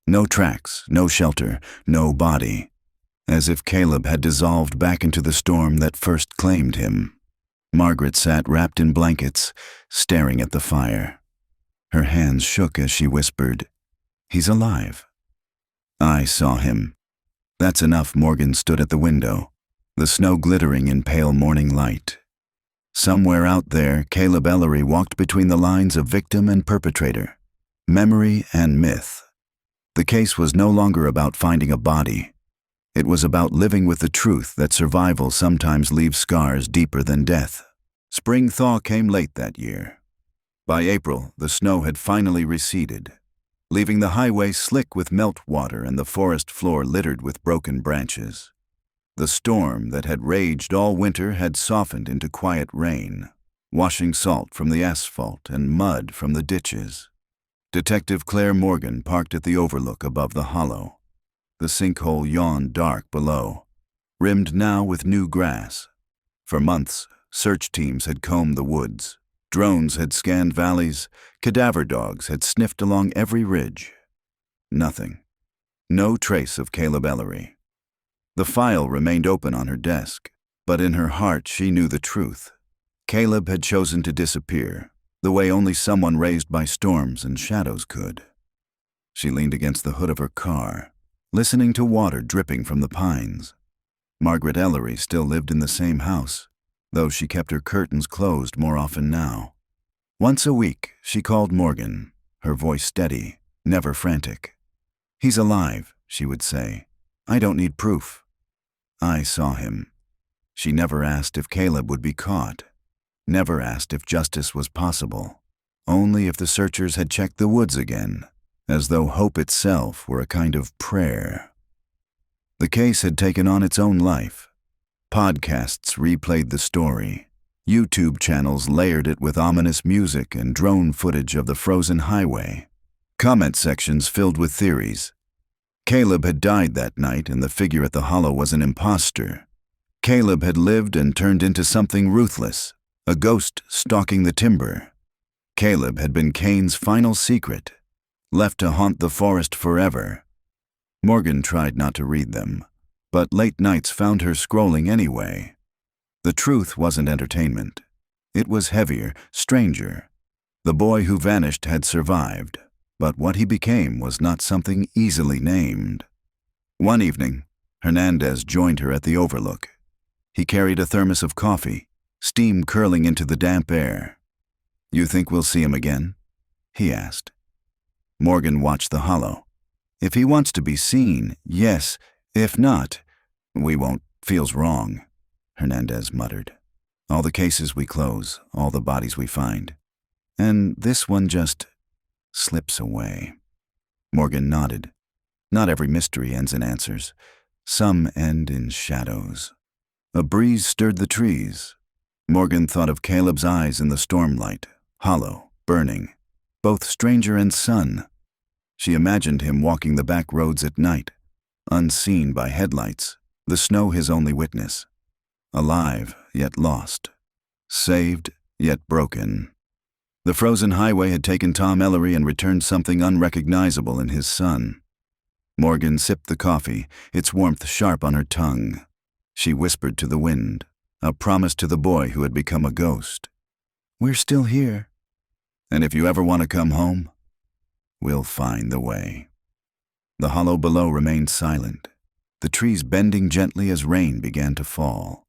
No tracks, no shelter, no body. As if Caleb had dissolved back into the storm that first claimed him. Margaret sat wrapped in blankets, staring at the fire. Her hands shook as she whispered, "He's alive." "I saw him." "That's enough." Morgan stood at the window, the snow glittering in pale morning light. Somewhere out there, Caleb Ellery walked between the lines of victim and perpetrator, memory and myth. The case was no longer about finding a body. It was about living with the truth that survival sometimes leaves scars deeper than death. Spring thaw came late that year. By April, the snow had finally receded, leaving the highway slick with meltwater and the forest floor littered with broken branches. The storm that had raged all winter had softened into quiet rain, washing salt from the asphalt and mud from the ditches. Detective Claire Morgan parked at the overlook above the hollow. The sinkhole yawned dark below, rimmed now with new grass. For months, search teams had combed the woods. Drones had scanned valleys. Cadaver dogs had sniffed along every ridge. Nothing. No trace of Caleb Ellery. The file remained open on her desk, but in her heart she knew the truth. Caleb had chosen to disappear, the way only someone raised by storms and shadows could. She leaned against the hood of her car, listening to water dripping from the pines. Margaret Ellery still lived in the same house, though she kept her curtains closed more often now. Once a week, she called Morgan, her voice steady, never frantic. "He's alive," she would say. "I don't need proof." I saw him. She never asked if Caleb would be caught, never asked if justice was possible. only if the searchers had checked the woods again, as though hope itself were a kind of prayer. The case had taken on its own life. Podcasts replayed the story. YouTube channels layered it with ominous music and drone footage of the frozen highway. Comment sections filled with theories. Caleb had died that night, and the figure at the hollow was an imposter. Caleb had lived and turned into something ruthless, a ghost stalking the timber. Caleb had been Cain's final secret, left to haunt the forest forever. Morgan tried not to read them, but late nights found her scrolling anyway. The truth wasn't entertainment. It was heavier, stranger. The boy who vanished had survived, but what he became was not something easily named. One evening, Hernandez joined her at the overlook. He carried a thermos of coffee, steam curling into the damp air. "You think we'll see him again?" he asked. Morgan watched the hollow. "If he wants to be seen, yes. If not, we won't. Feels wrong," Hernandez muttered. "All the cases we close, all the bodies we find. And this one just slips away." Morgan nodded. Not every mystery ends in answers. Some end in shadows. A breeze stirred the trees. Morgan thought of Caleb's eyes in the stormlight, hollow, burning, both stranger and son. She imagined him walking the back roads at night, unseen by headlights, the snow his only witness. Alive, yet lost. Saved, yet broken. The frozen highway had taken Tom Ellery and returned something unrecognizable in his son. Morgan sipped the coffee, its warmth sharp on her tongue. She whispered to the wind, a promise to the boy who had become a ghost. "We're still here. And if you ever want to come home, we'll find the way." The hollow below remained silent, the trees bending gently as rain began to fall.